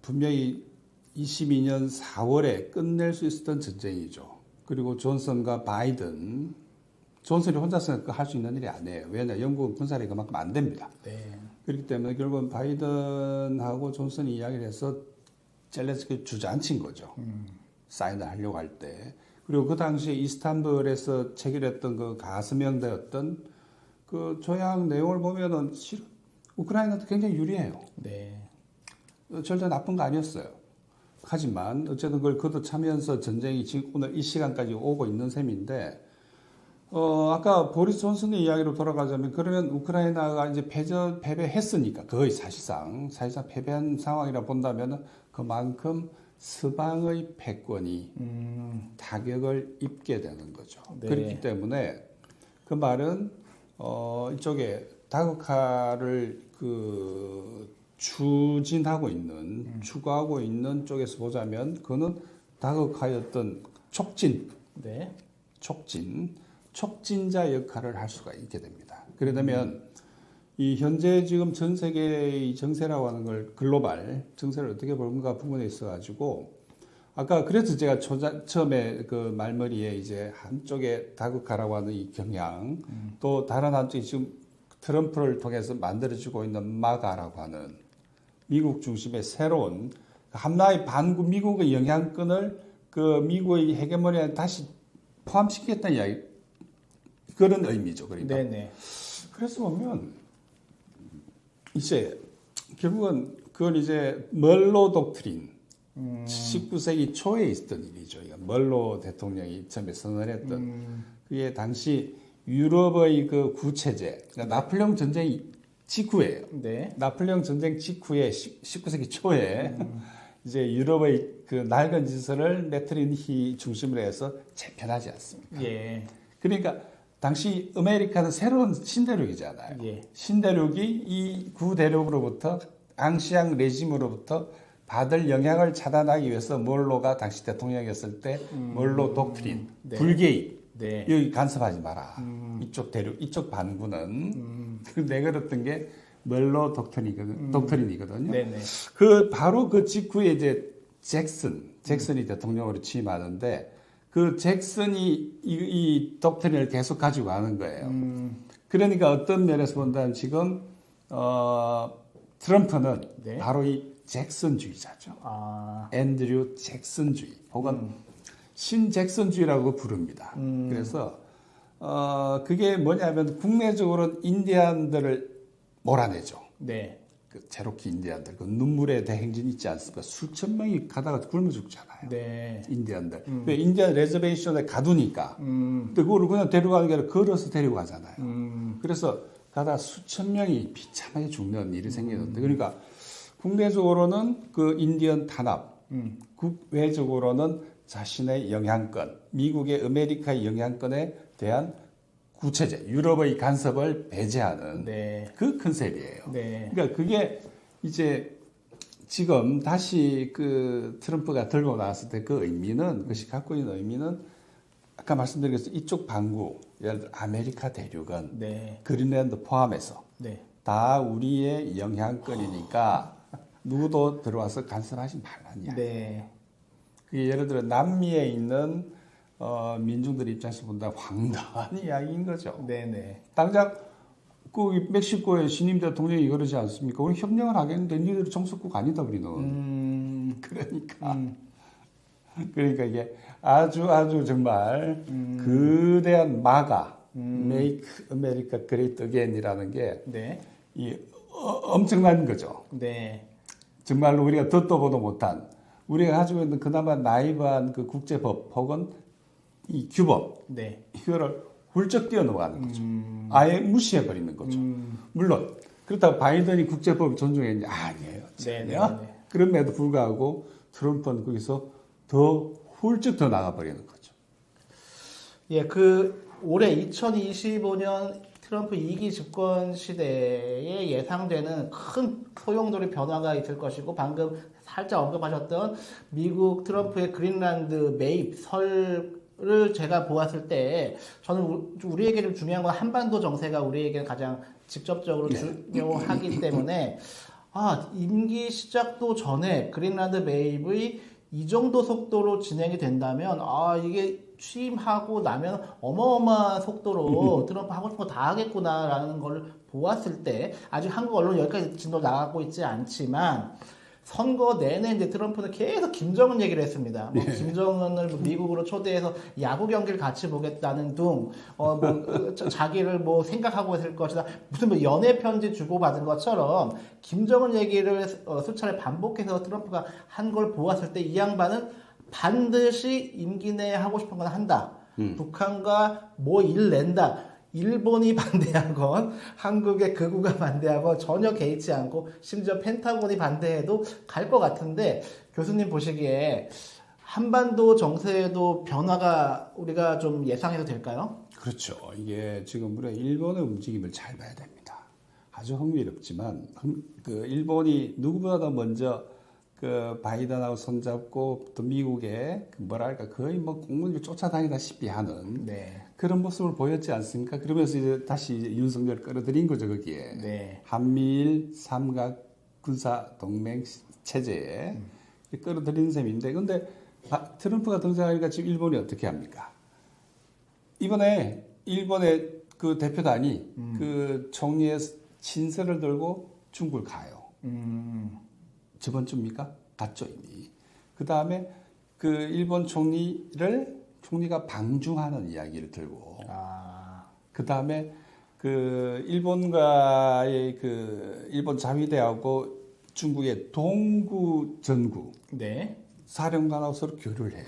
분명히 22년 4월에 끝낼 수 있었던 전쟁이죠. 그리고 존슨과 바이든, 존슨이 혼자서 할 수 있는 일이 아니에요. 왜냐, 영국은 군사력이 그만큼 안 됩니다. 네. 그렇기 때문에 결국은 바이든하고 존슨이 이야기를 해서 젤렌스키를 주저앉힌 거죠. 사인을 하려고 할 때. 그리고 그 당시에 이스탄불에서 체결했던 그 가스명대였던 그 조약 내용을 보면은 우크라이나도 굉장히 유리해요. 네. 절대 나쁜 거 아니었어요. 하지만 어쨌든 그걸 걷어차면서 전쟁이 지금 오늘 이 시간까지 오고 있는 셈인데 아까 보리스 존슨의 이야기로 돌아가자면 그러면 우크라이나가 이제 패배했으니까 거의 사실상 패배한 상황이라 본다면 그만큼 서방의 패권이 타격을 입게 되는 거죠. 네. 그렇기 때문에 그 말은 이쪽에 다국화를 추진하고 있는 추구하고 있는 쪽에서 보자면 그거는 다국화였던 촉진자 역할을 할 수가 있게 됩니다. 그러면 이 현재 지금 전 세계의 정세라고 하는 걸 글로벌 정세를 어떻게 볼까 부분에 있어가지고 아까 그래서 제가 처음에 그 말머리에 이제 한쪽에 다국화라고 하는 이 경향 또 다른 한쪽이 지금 트럼프를 통해서 만들어지고 있는 마가라고 하는 미국 중심의 새로운 한나의 반구 미국의 영향권을 그 미국의 헤게모니에 다시 포함시키겠다는 이야기 그런 의미죠. 그러니까. 네네. 그래서 보면 이제 결국은 그건 이제 멀로 독트린 19세기 초에 있었던 일이죠. 멀로 대통령이 처음에 선언했던 그게 당시 유럽의 그 구체제 그러니까 나폴레옹 전쟁 직후예요. 네. 나폴레옹 전쟁 직후에 19세기 초에 이제 유럽의 그 낡은 질서를 메트린히 중심으로 해서 재편하지 않습니까? 예. 그러니까 당시 아메리카는 새로운 신대륙이잖아요. 예. 신대륙이 이 구대륙으로부터 앙시앙 레짐으로부터 받을 영향을 차단하기 위해서 몰로가 당시 대통령이었을 때 몰로 독트린, 네. 불개입 네. 여기 간섭하지 마라. 이쪽 대륙, 이쪽 반구는 내걸었던 게 멀로 독트린이거든요. 네네. 그 바로 그 직후에 이제 잭슨이 대통령으로 취임하는데 그 잭슨이 이 독트린을 계속 가지고 가는 거예요. 그러니까 어떤 면에서 본다면 지금 트럼프는 네. 바로 이 잭슨주의자죠. 앤드류 잭슨주의 혹은 신잭슨주의라고 부릅니다. 그래서 그게 뭐냐면 국내적으로는 인디안들을 몰아내죠. 네. 그 체로키 인디언들 그 눈물의 대행진 있지 않습니까? 수천 명이 가다가 굶어 죽잖아요. 네. 인디언들. 왜 인디언 레저베이션에 가두니까. 근데 그거를 그냥 데려가는 게 아니라 걸어서 데리고 가잖아요. 그래서 가다 수천 명이 비참하게 죽는 일이 생기는데 그러니까 국내적으로는 그 인디언 탄압, 국외적으로는 자신의 영향권, 미국의 아메리카의 영향권에 대한 구체제, 유럽의 간섭을 배제하는 네. 그 컨셉이에요. 네. 그러니까 그게 이제 지금 다시 그 트럼프가 들고 나왔을 때 그 의미는, 그것이 갖고 있는 의미는 아까 말씀드린 것처럼 이쪽 반구, 예를 들어 아메리카 대륙은 네. 그린랜드 포함해서 네. 다 우리의 영향권이니까 누구도 들어와서 간섭하지 말라는 이야기. 네. 그게 예를 들어 남미에 있는 민중들 입장에서 본다 황당한 이야기인 거죠. 네. 당장 그 멕시코의 신임 대통령이 그러지 않습니까? 우리 협력을 하겠는데 니들이 정석국 아니다 우리는. 그러니까 이게 아주 정말 거대한 마가 Make America Great Again이라는 게 네. 이 엄청난 거죠. 네. 정말로 우리가 듣도 보도 못한 우리가 가지고 있는 그나마 나이브한 그 국제법 혹은 이 규범 네. 이거를 훌쩍 뛰어넘어가는 거죠. 아예 무시해 버리는 거죠. 물론 그렇다고 바이든이 국제법을 존중했냐? 아니에요. 전혀. 네. 그럼에도 불구하고 트럼프는 거기서 더 훌쩍 더 나가버리는 거죠. 예, 그 올해 2025년 트럼프 2기 집권 시대에 예상되는 큰 소용돌이 변화가 있을 것이고 방금 살짝 언급하셨던 미국 트럼프의 그린란드 매입 설을 제가 보았을 때 저는 우리에게 좀 중요한 건 한반도 정세가 우리에게 가장 직접적으로 중요하기 때문에 임기 시작도 전에 그린란드 매입의 이 정도 속도로 진행이 된다면 이게 취임하고 나면 어마어마한 속도로 트럼프 하고 싶은 거 다 하겠구나라는 걸 보았을 때 아직 한국 언론 여기까지 진도 나가고 있지 않지만 선거 내내 이제 트럼프는 계속 김정은 얘기를 했습니다. 뭐 김정은을 미국으로 초대해서 야구 경기를 같이 보겠다는 둥, 자기를 뭐 생각하고 있을 것이다. 무슨 뭐 연애 편지 주고받은 것처럼 김정은 얘기를 수차례 반복해서 트럼프가 한 걸 보았을 때 이 양반은 반드시 임기 내에 하고 싶은 건 한다. 북한과 뭐 일 낸다. 일본이 반대하건 한국의 극우가 반대하건 전혀 개의치 않고 심지어 펜타곤이 반대해도 갈 것 같은데 교수님 보시기에 한반도 정세에도 변화가 우리가 좀 예상해도 될까요? 그렇죠. 이게 지금 우리가 일본의 움직임을 잘 봐야 됩니다. 아주 흥미롭지만 그 일본이 누구보다 먼저 그 바이든하고 손잡고 또 미국의 뭐랄까 거의 뭐 공무원을 쫓아다니다시피 하는 네. 그런 모습을 보였지 않습니까? 그러면서 이제 다시 윤석열 끌어들인 거죠 거기에. 네. 한미일 삼각 군사 동맹 체제에 끌어들이는 셈인데, 근데 트럼프가 등장하니까 지금 일본이 어떻게 합니까? 이번에 일본의 그 대표단이 그 총리의 친서를 들고 중국을 가요. 저번 주입니까? 갔죠 이미. 그 다음에 그 일본 총리가 방중하는 이야기를 들고, 그 다음에 그 일본과의 그 일본 자위대하고 중국의 동구 전구 네. 사령관하고 서로 교류를 해요.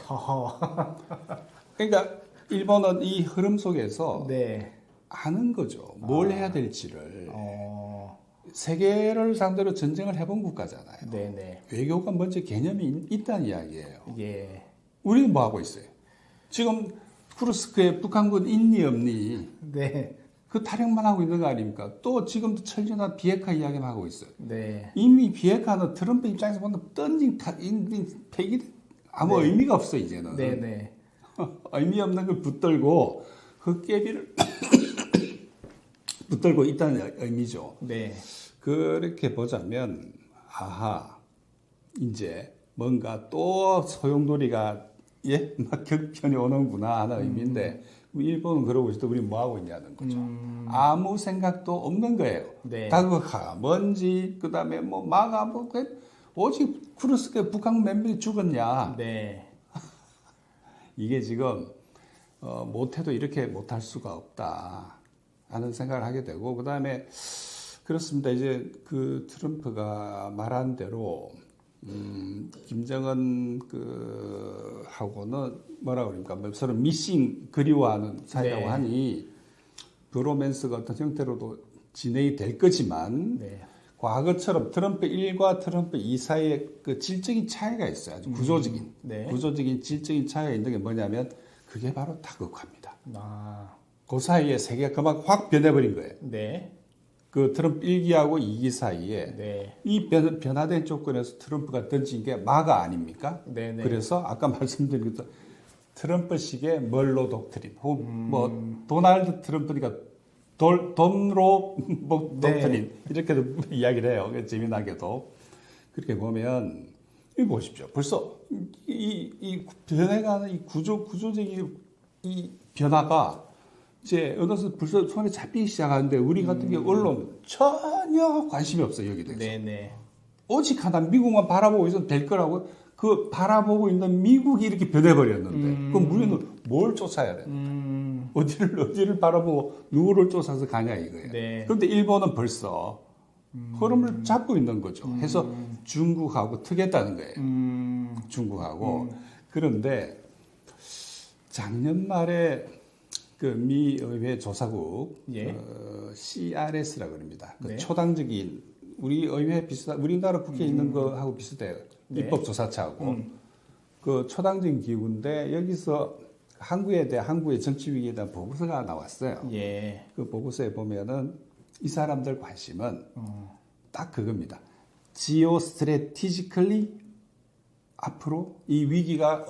그러니까 일본은 이 흐름 속에서 네. 아는 거죠. 뭘 해야 될지를. 세계를 상대로 전쟁을 해본 국가잖아요. 네네. 외교가 먼저 개념이 있다는 이야기예요. 예. 우리는 뭐 하고 있어요? 지금 쿠르스크에 북한군 있니 없니? 네. 그 타령만 하고 있는 거 아닙니까? 또 지금도 철저한 비핵화 이야기만 하고 있어요. 네. 이미 비핵화는 트럼프 입장에서 보면 던진 폐기 아무 의미가 없어 이제는. 네네. 의미 없는 걸 붙들고 헛개비를 붙들고 있다는 의미죠. 네. 그렇게 보자면 이제 뭔가 또 소용돌이가 막 격편이 오는구나 하는 의미인데 일본은 그러고 있을 때 우리 뭐 하고 있냐는 거죠. 아무 생각도 없는 거예요. 네. 다그가 뭔지 그다음에 뭐 마가 뭐 오직 쿠르스크에 북한 몇 명이 죽었냐. 네. 이게 지금 못해도 이렇게 못할 수가 없다 하는 생각을 하게 되고, 그 다음에 그렇습니다. 이제 그 트럼프가 말한 대로 김정은 그 하고는 뭐라 그럽니까? 뭐 서로 미싱 그리워하는 사이라고 네. 하니 브로맨스가 어떤 형태로도 진행이 될 거지만 네. 과거처럼 트럼프 1과 트럼프 2 사이에 그 질적인 차이가 있어요. 아주 구조적인 네. 구조적인 질적인 차이가 있는 게 뭐냐면 그게 바로 다극화입니다. 아, 그 사이에 세계가 그만 확 변해버린 거예요. 네. 그 트럼프 1기하고 2기 사이에 네. 이 변화된 조건에서 트럼프가 던진 게 마가 아닙니까? 네. 네. 그래서 아까 말씀드린 것처럼 트럼프식의 멀로 독트린, 혹은 뭐 도널드 트럼프니까 돈로 뭐 네. 독트린 이렇게도 이야기를 해요. 재미나게도 그렇게 보면 이 보십시오. 벌써 이 변해가는 이 구조적인 이 변화가 이제 어느새 벌써 손에 잡히기 시작하는데 우리 같은 경우 언론 전혀 관심이 없어요. 여기 대해서. 네네. 오직 하나 미국만 바라보고 있으면 될 거라고 그 바라보고 있는 미국이 이렇게 변해버렸는데 그럼 우리는 뭘 쫓아야 돼? 어디를 바라보고 누구를 쫓아서 가냐 이거예요. 네. 그런데 일본은 벌써 흐름을 잡고 있는 거죠. 해서 중국하고 트겠다는 거예요. 중국하고. 그런데 작년 말에 그 미 의회 조사국 예. CRS라고 합니다. 그 네. 초당적인 우리 의회 비슷한 우리나라 국회에 있는 거하고 비슷해요. 네. 입법조사처하고 그 초당적인 기구인데 여기서 한국에 대한 한국의 정치 위기에 대한 보고서가 나왔어요. 예. 그 보고서에 보면은 이 사람들 관심은 딱 그겁니다. Geostrategically 앞으로 이 위기가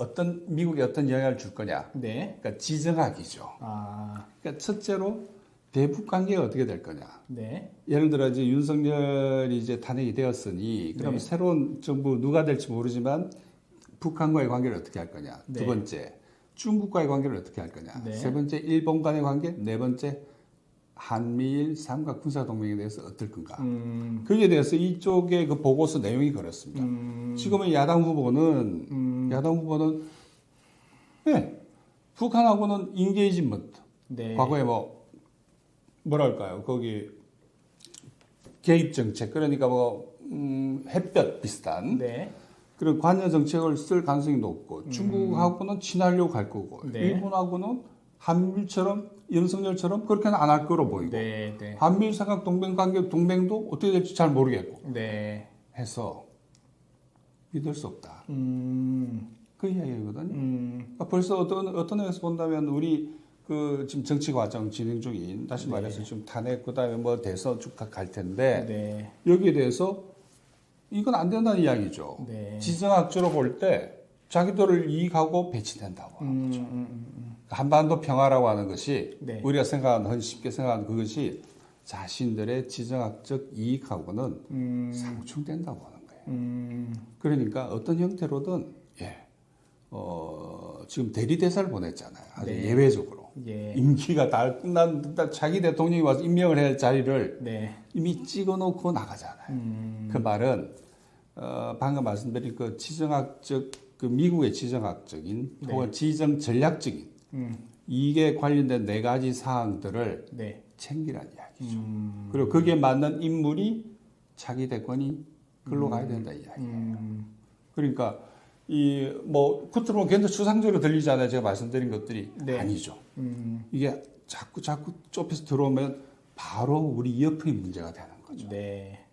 미국에 어떤 영향을 줄 거냐. 네. 그러니까 지정학이죠. 아, 그러니까 첫째로 대북 관계가 어떻게 될 거냐. 네. 예를 들어 이제 윤석열이 이제 탄핵이 되었으니 그럼 네. 새로운 정부 누가 될지 모르지만 북한과의 관계를 어떻게 할 거냐. 네. 두 번째 중국과의 관계를 어떻게 할 거냐. 네. 세 번째 일본 간의 관계. 네 번째 한미일 삼각 군사 동맹에 대해서 어떨 건가. 거기에 대해서 이쪽에 그 보고서 내용이 그렇습니다. 지금은 야당 후보는 네, 북한하고는 인게이지먼트. 네. 과거에 뭐랄까요 거기 개입 정책 그러니까 햇볕 비슷한 네. 그런 관여 정책을 쓸 가능성이 높고 중국하고는 친하려고 할 거고 네. 일본하고는 한미일처럼 윤석열처럼 그렇게는 안 할 거로 보이고 네. 네. 한미일 삼각 동맹 관계 동맹도 어떻게 될지 잘 모르겠고 네. 해서 믿을 수 없다 음. 그 이야기거든요. 그러니까 벌써 어떤 의미에서 본다면 우리 그 지금 정치 과정 진행 중인 다시 말해서 지금 탄핵 그다음에 뭐 대선 쭉 갈 텐데 네. 여기에 대해서 이건 안 된다는 이야기죠. 네. 지정학적으로 볼 때 자기들을 이익하고 배치된다고 하는 거죠. 한반도 평화라고 하는 것이 네. 우리가 생각하는 쉽게 생각하는 그것이 자신들의 지정학적 이익하고는 상충된다고 하는 거예요. 그러니까 어떤 형태로든 지금 대리대사를 보냈잖아요. 아주 네. 예외적으로. 예. 임기가 다 끝난 자기 대통령이 와서 임명을 할 자리를 네. 이미 찍어놓고 나가잖아요. 그 말은 방금 말씀드린 그 지정학적 그 미국의 지정학적인 네. 혹은 지정 전략적인 이게 관련된 네 가지 사항들을 네. 챙기라는 이야기죠. 그리고 거기에 맞는 인물이 차기 대권이 글로 가야 된다 이 이야기예요. 그러니까 이 뭐 겉으로 굉장히 추상적으로 들리잖아요. 제가 말씀드린 것들이 네. 아니죠. 이게 자꾸 좁혀서 들어오면 바로 우리 이어폰이 문제가 되는 거죠. 네.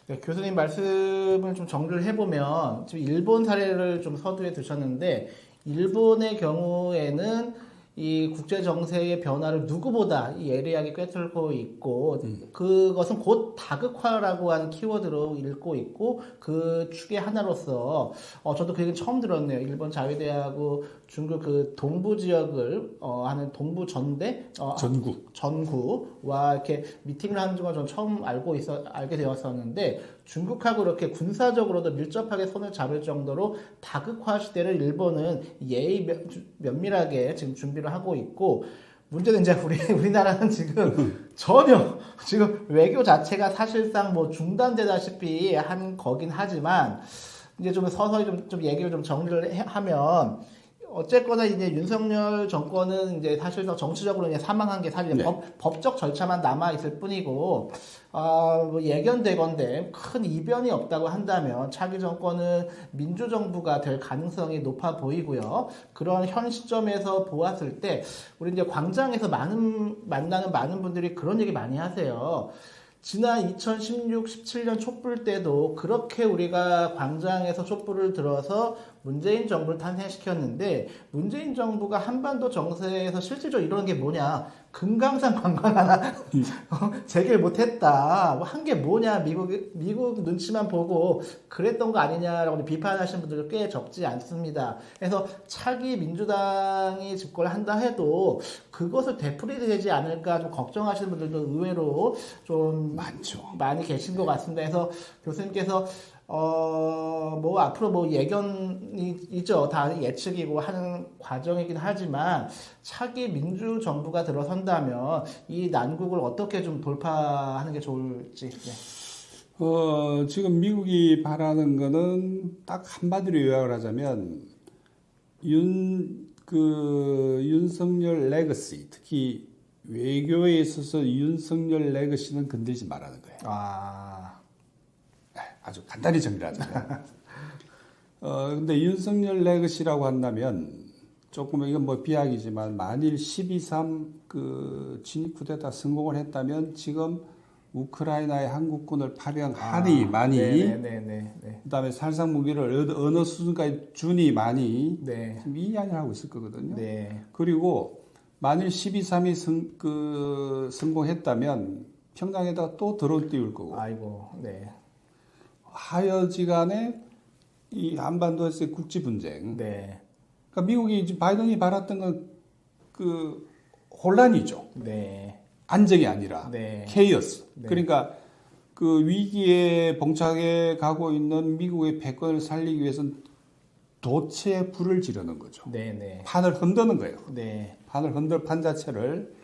네, 교수님 말씀을 좀 정리를 해보면 지금 일본 사례를 좀 서두에 두셨는데 일본의 경우에는 이 국제 정세의 변화를 누구보다 이 예리하게 꿰뚫고 있고 그것은 곧 다극화라고 하는 키워드로 읽고 있고 그 축의 하나로서 저도 그 얘기는 처음 들었네요. 일본 자위대하고 중국 그 동부 지역을 하는 동부 전대 전구와 이렇게 미팅을 하는 걸 저는 처음 알게 되었었는데 중국하고 이렇게 군사적으로도 밀접하게 손을 잡을 정도로 다극화 시대를 일본은 면밀하게 지금 준비를 하고 있고 문제는 이제 우리나라는 지금 전혀 지금 외교 자체가 사실상 뭐 중단되다시피 한 거긴 하지만 이제 좀 서서히 좀 얘기를 좀 정리를 하면 어쨌거나 이제 윤석열 정권은 이제 사실상 정치적으로 이제 사망한 게 사실 네. 법적 절차만 남아 있을 뿐이고, 뭐 예견되건대 큰 이변이 없다고 한다면 차기 정권은 민주정부가 될 가능성이 높아 보이고요. 그런 현 시점에서 보았을 때 우리 이제 광장에서 만나는 많은 분들이 그런 얘기 많이 하세요. 지난 2016, 17년 촛불 때도 그렇게 우리가 광장에서 촛불을 들어서 문재인 정부를 탄생시켰는데 문재인 정부가 한반도 정세에서 실질적으로 이런 게 뭐냐? 금강산 관광 하나 제기를 못했다. 뭐 한 게 뭐냐? 미국 눈치만 보고 그랬던 거 아니냐라고 비판하시는 분들도 꽤 적지 않습니다. 그래서 차기 민주당이 집권을 한다 해도 그것을 되풀이되지 않을까 좀 걱정하시는 분들도 의외로 좀 많죠. 많이 계신 것 같습니다. 그래서 교수님께서 뭐 앞으로 뭐 예견이죠. 다 예측이고 하는 과정이긴 하지만 차기 민주정부가 들어선다면 이 난국을 어떻게 좀 돌파하는 게 좋을지. 네. 지금 미국이 바라는 거는 딱 한마디로 요약을 하자면 윤석열 레거시, 특히 외교에 있어서 윤석열 레거시는 건들지 말라는 거예요. 아주 간단히 정리를 하자면. 근데 윤석열 레거시라고 한다면 조금 이건 뭐 비약이지만 만일 12.3 그 진입 쿠데타 성공을 했다면 지금 우크라이나의 한국군을 파병하니 많이 그다음에 살상 무기를 어느 수준까지 주니 많이 지금 이 이야기를 하고 있을 거거든요. 그리고 만일 12.3이 성공했다면 평양에다가 또 드론 띄울 거고. 하여지간에 이 한반도에서의 국지 분쟁. 그러니까 미국이 이제 바이든이 바랐던 건 그 혼란이죠. 안정이 아니라 케이오스. 그러니까 그 위기에 봉착해 가고 있는 미국의 패권을 살리기 위해서는 도체에 불을 지르는 거죠. 판을 흔드는 거예요. 판을 흔들 판 자체를.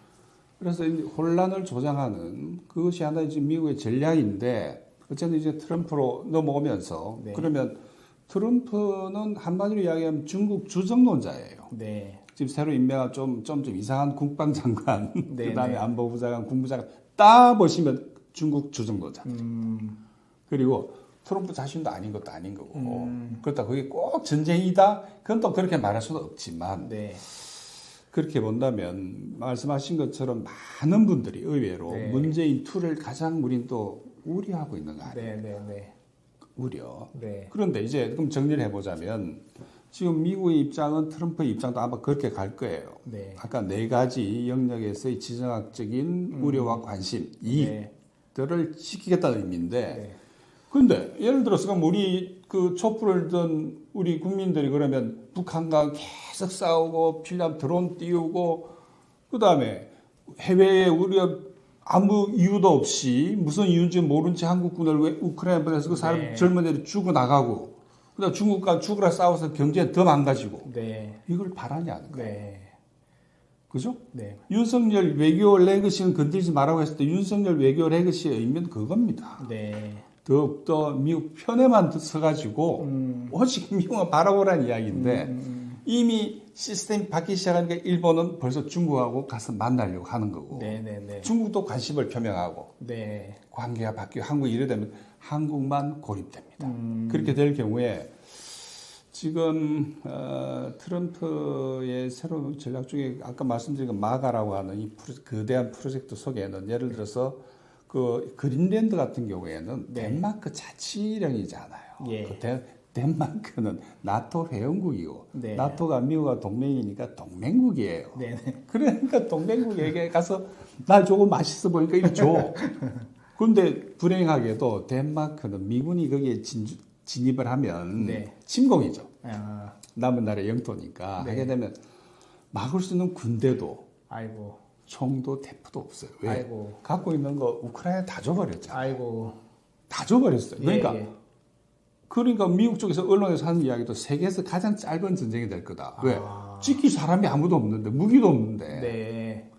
그래서 혼란을 조장하는 그것이 하나의 지금 미국의 전략인데 어쨌든 이제 트럼프로 넘어오면서 그러면 트럼프는 한마디로 이야기하면 중국 주정론자예요. 지금 새로 임명한 좀 이상한 국방장관, 그다음에 안보부 장관, 국무장관 딱 보시면 중국 주정론자. 그리고 트럼프 자신도 아닌 것도 아닌 거고 그렇다 그게 꼭 전쟁이다. 그건 또 그렇게 말할 수는 없지만 그렇게 본다면 말씀하신 것처럼 많은 분들이 의외로 문재인 2를 가장 우린 또 우려하고 있는 거 아니에요? 우려. 그런데 이제 그럼 정리를 해보자면 지금 미국의 입장은 트럼프의 입장도 아마 그렇게 갈 거예요. 아까 4가지 영역에서의 지정학적인 우려와 관심, 이익들을 지키겠다는 의미인데 근데 예를 들어서 그럼 우리 그 촛불을 든 우리 국민들이 그러면 북한과 계속 싸우고 필요하면 드론 띄우고 그다음에 해외에 우리가 아무 이유도 없이 무슨 이유인지 모른 채 한국군을 왜 우크라이나 보내서 그 사람 젊은 애들 죽어나가고 그다음 중국과 죽으라 싸워서 경제 더 망가지고 이걸 바라냐는 거예요. 그죠? 윤석열 외교 레거시는 건들지 말라고 했을 때 윤석열 외교 레거시의 의미는 그겁니다. 더욱더 미국 편에만 서가지고 오직 미국만 바라보라는 이야기인데 이미 시스템이 바뀌기 시작하니까 일본은 벌써 중국하고 가서 만나려고 하는 거고 중국도 관심을 표명하고 관계가 바뀌고 한국이 이래 되면 한국만 고립됩니다. 그렇게 될 경우에 지금 트럼프의 새로운 전략 중에 아까 말씀드린 그 마가라고 하는 이 거대한 프로젝트 속에는 예를 들어서 그 그린랜드 같은 경우에는 덴마크 자치령이잖아요. 그 덴마크는 나토 회원국이고 나토가 미국과 동맹이니까 동맹국이에요. 그러니까 동맹국에게 가서 나 저거 맛있어 보니까 이거 줘. 그런데 불행하게도 덴마크는 미군이 거기에 진입을 하면 침공이죠. 남은 나라의 영토니까 하게 되면 막을 수 있는 군대도 총도 대포도 없어요. 왜? 갖고 있는 거 우크라이나 다 줘버렸잖아요. 다 줘버렸어요. 그러니까 미국 쪽에서 언론에서 하는 이야기도 세계에서 가장 짧은 전쟁이 될 거다. 왜? 지킬 사람이 아무도 없는데 무기도 없는데.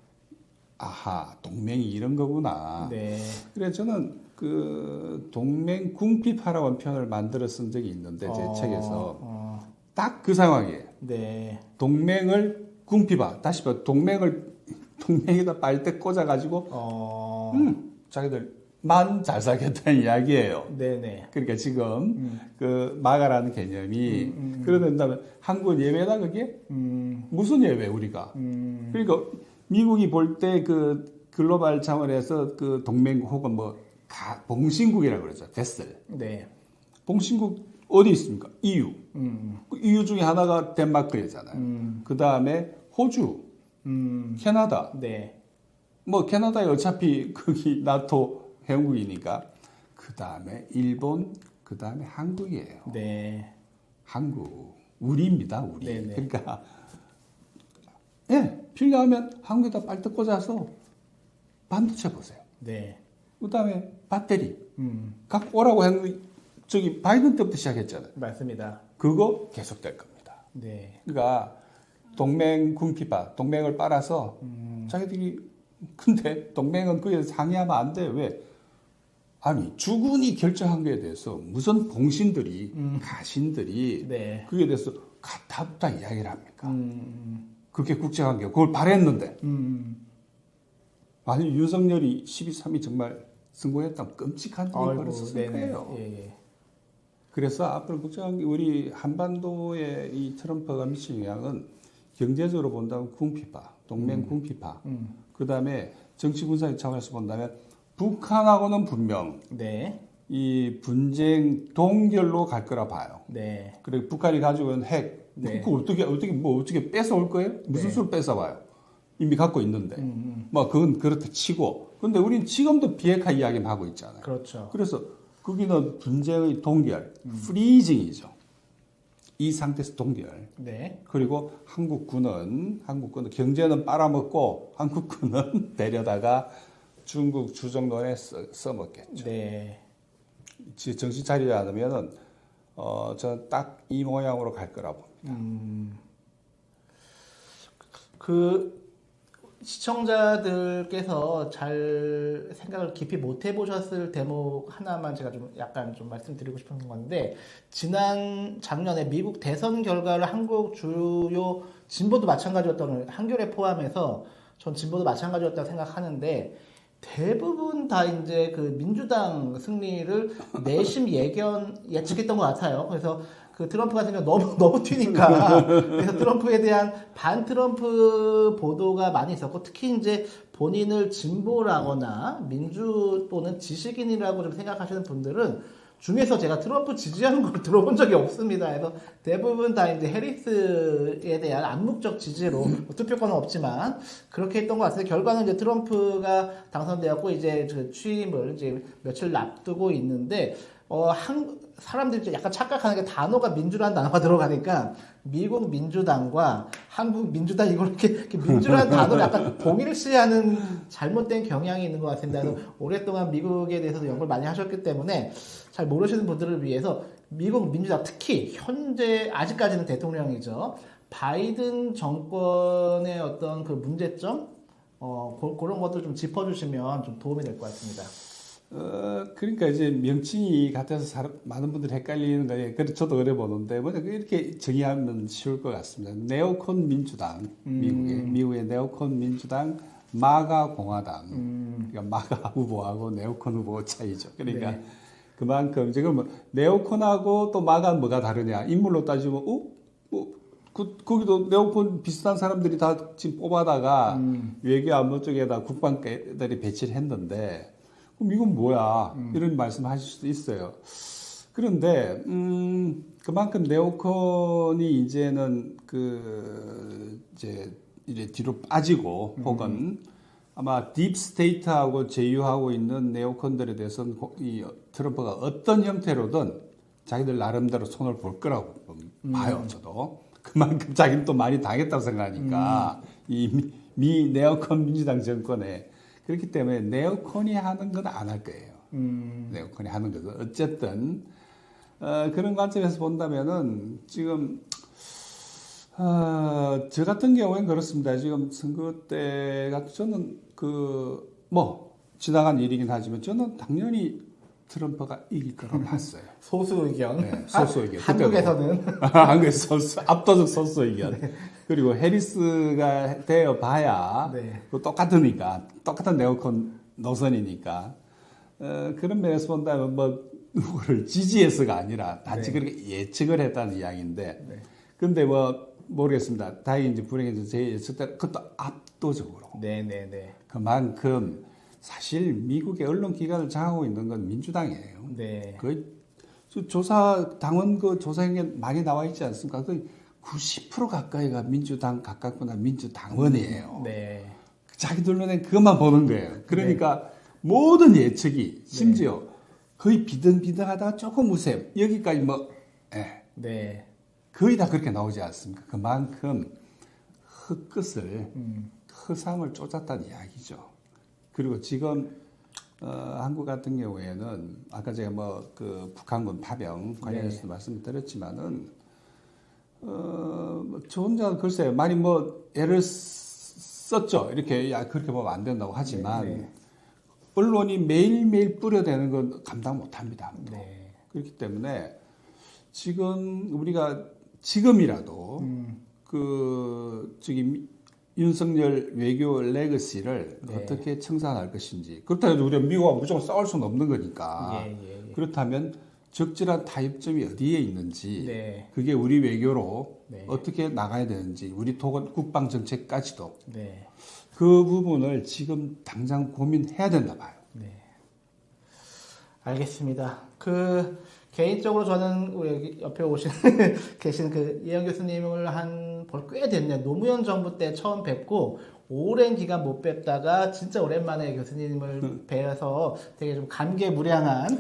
아하, 동맹이 이런 거구나. 그래서 저는 그 동맹 궁핍하라고 표현을 만들어 쓴 적이 있는데 제 책에서 딱 그 상황이에요. 네. 동맹을 궁핍화, 다시 봐, 동맹에다 빨대 꽂아가지고, 자기들 만 잘 살겠다는 이야기예요. 네네. 그러니까 지금 그 마가라는 개념이 그러다면 한국은 예외다 그게? 무슨 예외 우리가? 그러니까 미국이 볼 때 그 글로벌 차원에서 그 동맹 혹은 뭐 봉신국이라고 그러죠. 베슬. 네. 봉신국 어디 있습니까? EU. 그 EU 중에 하나가 덴마크잖아요. 그 다음에 호주, 캐나다. 네. 뭐 캐나다에 어차피 거기 나토 회원국이니까. 그 다음에 일본, 그 다음에 한국이에요. 네. 한국. 우리입니다, 우리. 네네. 그러니까 예, 필요하면 한국에다 빨대 꽂아서 반도체 보세요. 네. 그 다음에 배터리. 갖고 오라고 했는데 저기 바이든 때부터 시작했잖아요. 맞습니다. 그거 계속될 겁니다. 네. 그러니까 동맹 궁핍화, 동맹을 빨아서 자기들이 근데 동맹은 그에 상의하면 안 돼. 왜? 아니 주군이 결정한 거에 대해서 무슨 봉신들이 가신들이 네. 그에 대해서 가타부타 이야기를 합니까? 그게 국제관계 그걸 바랬는데 아니 윤석열이 12.3이 정말 성공했다면 끔찍한 일이 아이고, 벌어졌을 네네. 거예요. 예. 그래서 앞으로 국제관계 우리 한반도의 이 트럼프가 미칠 영향은 경제적으로 본다면 궁핍화, 동맹 궁핍화, 그 다음에 정치 군사적 차원에서 본다면 북한하고는 분명 네. 이 분쟁 동결로 갈 거라 봐요. 네. 그리고 북한이 가지고 있는 핵, 네. 그거 어떻게 뺏어올 거예요? 무슨 수로 뺏어와요? 이미 갖고 있는데. 뭐 그건 그렇다 치고. 근데 우리는 지금도 비핵화 이야기만 하고 있잖아요. 그렇죠. 그래서 거기는 분쟁의 동결, 프리징이죠. 이 상태에서 동결. 네. 그리고 한국군은 경제는 빨아먹고 한국군은 데려다가 중국 주정론에 써먹겠죠. 네. 정신 차리지 않으면은 저는 딱 이 모양으로 갈 거라 봅니다. 그 시청자들께서 잘 생각을 깊이 못 해보셨을 대목 하나만 제가 좀 약간 좀 말씀드리고 싶은 건데 작년에 미국 대선 결과를 한국 주요 진보도 마찬가지였던 한겨레 포함해서 전 진보도 마찬가지였다고 생각하는데 대부분 다 이제 그 민주당 승리를 내심 예측했던 것 같아요. 그래서 그 트럼프 같은 경우 너무 튀니까 그래서 트럼프에 대한 반 트럼프 보도가 많이 있었고 특히 이제 본인을 진보라거나 민주 또는 지식인이라고 좀 생각하시는 분들은 중에서 제가 트럼프 지지하는 걸 들어본 적이 없습니다. 그래서 대부분 다 이제 해리스에 대한 암묵적 지지로 투표권은 없지만 그렇게 했던 것 같은데 결과는 이제 트럼프가 당선되었고 이제 그 취임을 이제 며칠 앞두고 있는데 사람들이 약간 착각하는 게 단어가 민주라는 단어가 들어가니까 미국 민주당과 한국 민주당 이렇게 민주라는 단어를 약간 동일시하는 잘못된 경향이 있는 것 같습니다. 그래서 오랫동안 미국에 대해서도 연구를 많이 하셨기 때문에 잘 모르시는 분들을 위해서 미국 민주당 특히 현재 아직까지는 대통령이죠. 바이든 정권의 어떤 그 문제점 그런 것들 좀 짚어주시면 좀 도움이 될 것 같습니다. 그러니까 이제 명칭이 같아서 많은 분들이 헷갈리는 거예요. 그래서 저도 그래 보는데, 이렇게 정의하면 쉬울 것 같습니다. 네오콘 민주당, 미국의 네오콘 민주당, 마가 공화당. 그러니까 마가 후보하고 네오콘 후보 차이죠. 그러니까 네. 그만큼 지금 네오콘하고 또 마가 뭐가 다르냐. 인물로 따지면, 거기도 네오콘 비슷한 사람들이 다 지금 뽑아다가 외교 안보 쪽에다 국방들이 배치를 했는데, 그럼 이건 뭐야? 이런 말씀 하실 수도 있어요. 그런데, 그만큼 네오콘이 이제는 이제 뒤로 빠지고, 혹은 아마 딥스테이트하고 제휴하고 있는 네오콘들에 대해서는 이 트럼프가 어떤 형태로든 자기들 나름대로 손을 볼 거라고 봐요, 저도. 그만큼 자기는 또 많이 당했다고 생각하니까, 이 네오콘 민주당 정권에. 그렇기 때문에 네오콘이 하는 건 안 할 거예요. 네오콘이 하는 것은. 어쨌든, 그런 관점에서 본다면은 지금, 저 같은 경우에는 그렇습니다. 지금 선거 때가 저는 지나간 일이긴 하지만 저는 당연히 트럼프가 이길 거라고 봤어요. 소수 의견. 네, 소수 의견. 한국에서는 한국에서 압도적 소수 의견. 그리고 해리스가 되어 봐야 네. 똑같으니까 똑같은 네오콘 노선이니까 그런 면에서 본다면 뭐 누구를 지지해서가 아니라 단지 네. 그렇게 예측을 했다는 이야기인데 네. 근데 뭐 모르겠습니다. 다행인지 불행인지 제 예측 대로 그것도 압도적으로 네네네. 그만큼 사실 미국의 언론 기관을 장악하고 있는 건 민주당이에요. 네. 그 조사 당원 그 조사에 많이 나와 있지 않습니까? 그 90% 가까이가 민주당 가깝거나 민주당원이에요. 네. 자기들 눈에 그것만 보는 거예요. 그러니까 모든 예측이 심지어 거의 비등비등하다가 조금 우세 여기까지 뭐 네. 거의 다 그렇게 나오지 않습니까? 그만큼 흙끝을 허상을 쫓았다는 이야기죠. 그리고 지금 한국 같은 경우에는 아까 제가 뭐 그 북한군 파병 관련해서 말씀드렸지만은 저 혼자 글쎄 많이 뭐 애를 썼죠. 이렇게 그렇게 보면 안 된다고 하지만 언론이 매일매일 뿌려대는 건 감당 못합니다. 네. 그렇기 때문에 지금 우리가 지금이라도 그 저기 윤석열 외교 레거시를 어떻게 청산할 것인지 그렇다고 해도 우리가 미국하고 무조건 싸울 수는 없는 거니까 그렇다면 적절한 타협점이 어디에 있는지 그게 우리 외교로 어떻게 나가야 되는지 우리 토건 국방 정책까지도 그 부분을 지금 당장 고민해야 된다 봐요. 네. 알겠습니다. 개인적으로 저는 여기 옆에 계신 그 이영 교수님을 볼 꽤 됐네요. 노무현 정부 때 처음 뵙고 오랜 기간 못 뵙다가 진짜 오랜만에 교수님을 뵈서 되게 좀 감개무량한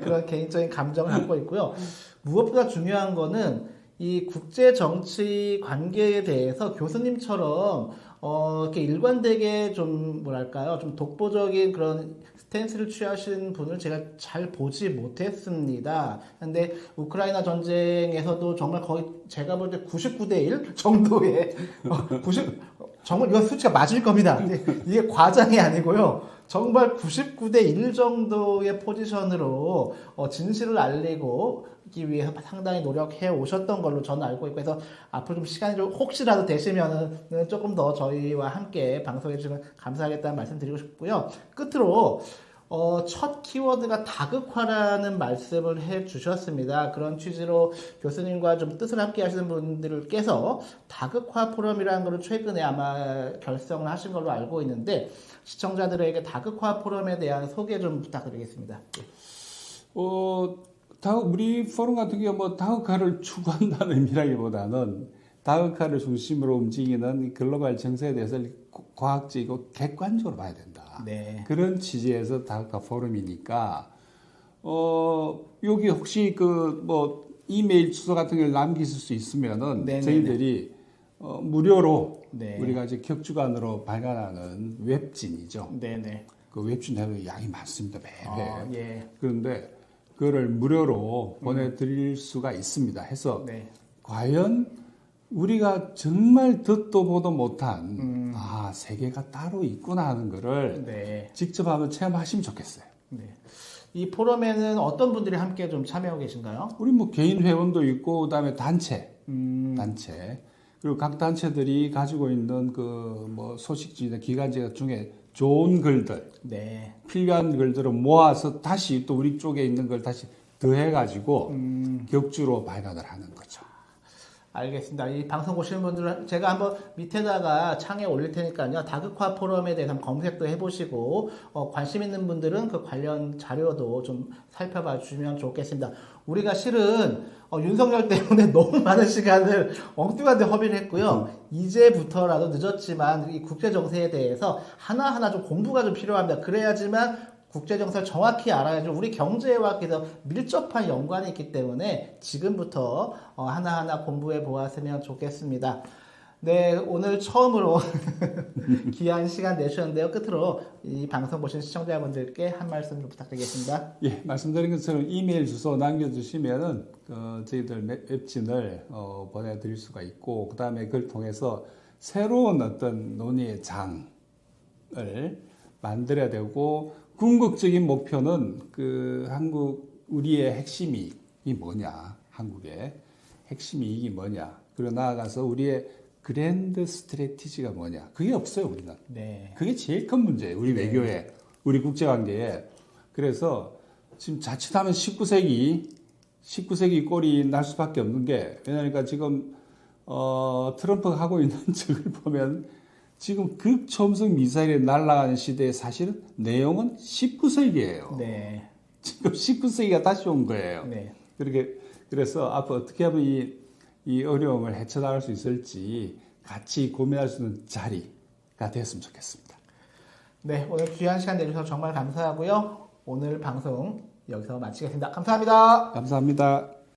그런 개인적인 감정을 갖고 있고요. 무엇보다 중요한 거는 이 국제 정치 관계에 대해서 교수님처럼 이렇게 일관되게 좀 뭐랄까요, 좀 독보적인 그런 스탠스를 취하신 분을 제가 잘 보지 못했습니다. 근데 우크라이나 전쟁에서도 정말 거의 제가 볼 때 99대 1 정도의 정말 이건 수치가 맞을 겁니다. 근데 이게 과장이 아니고요. 정말 99대 1 정도의 포지션으로 진실을 알리기 위해서 상당히 노력해 오셨던 걸로 저는 알고 있고, 그래서 앞으로 좀 시간이 좀 혹시라도 되시면은 조금 더 저희와 함께 방송해 주시면 감사하겠다는 말씀 드리고 싶고요. 끝으로 첫 키워드가 다극화라는 말씀을 해 주셨습니다. 그런 취지로 교수님과 좀 뜻을 함께 하시는 분들께서 다극화 포럼이라는 것을 최근에 아마 결성을 하신 걸로 알고 있는데, 시청자들에게 다극화 포럼에 대한 소개 좀 부탁드리겠습니다. 우리 포럼 같은 경우 뭐 다극화를 추구한다는 의미라기보다는 다극화를 중심으로 움직이는 글로벌 정세에 대해서 과학적이고 객관적으로 봐야 된다. 네. 그런 취지에서 다극화 포럼이니까 여기 혹시 그 뭐 이메일 주소 같은 걸 남기실 수 있으면은 네네네. 저희들이 무료로 네. 우리가 이제 격주간으로 발간하는 웹진이죠. 네네. 그 웹진 내도 양이 많습니다. 매일. 예. 그런데 그거를 무료로 보내드릴 수가 있습니다. 해서 네. 과연 우리가 정말 듣도 보도 못한 세계가 따로 있구나 하는 거를 네. 직접 한번 체험하시면 좋겠어요. 네. 이 포럼에는 어떤 분들이 함께 좀 참여하고 계신가요? 우리 뭐 개인 회원도 있고 그다음에 단체 그리고 각 단체들이 가지고 있는 그 뭐 소식지나 기관지 중에 좋은 글들, 네. 필요한 글들을 모아서 다시 또 우리 쪽에 있는 걸 다시 더해가지고 격주로 발간을 하는 거죠. 알겠습니다. 이 방송 보시는 분들은 제가 한번 밑에다가 창에 올릴 테니까요. 다극화 포럼에 대해서 한번 검색도 해보시고 관심 있는 분들은 그 관련 자료도 좀 살펴봐 주시면 좋겠습니다. 우리가 실은 윤석열 때문에 너무 많은 시간을 엉뚱한 데 허비를 했고요. 이제부터라도 늦었지만 이 국제 정세에 대해서 하나하나 좀 공부가 좀 필요합니다. 그래야지만 국제 정세를 정확히 알아야죠. 우리 경제와 그래서 밀접한 연관이 있기 때문에 지금부터 하나하나 공부해 보았으면 좋겠습니다. 네, 오늘 처음으로 귀한 시간 내주셨는데요. 끝으로 이 방송 보신 시청자분들께 한 말씀 좀 부탁드리겠습니다. 예, 말씀드린 것처럼 이메일 주소 남겨주시면은 저희들 웹진을 보내드릴 수가 있고, 그 다음에 그걸 통해서 새로운 어떤 논의의 장을 만들어야 되고, 궁극적인 목표는 그 한국 우리의 핵심이 뭐냐, 한국의 핵심 이익이 뭐냐, 그리고 나아가서 우리의 그랜드 스트래티지가 뭐냐, 그게 없어요 우리는. 네. 그게 제일 큰 문제예요 우리 외교에, 우리 국제관계에. 그래서 지금 자칫하면 19세기 꼴이 날 수밖에 없는 게, 왜냐니까 지금 트럼프가 하고 있는 적을 보면 지금 극초음속 미사일이 날아가는 시대에 사실은 내용은 19세기예요. 네. 지금 19세기가 다시 온 거예요. 네. 그래서 앞으로 어떻게 하면 이 어려움을 헤쳐나갈 수 있을지 같이 고민할 수 있는 자리가 됐으면 좋겠습니다. 네, 오늘 귀한 시간 내주셔서 정말 감사하고요. 오늘 방송 여기서 마치겠습니다. 감사합니다. 감사합니다.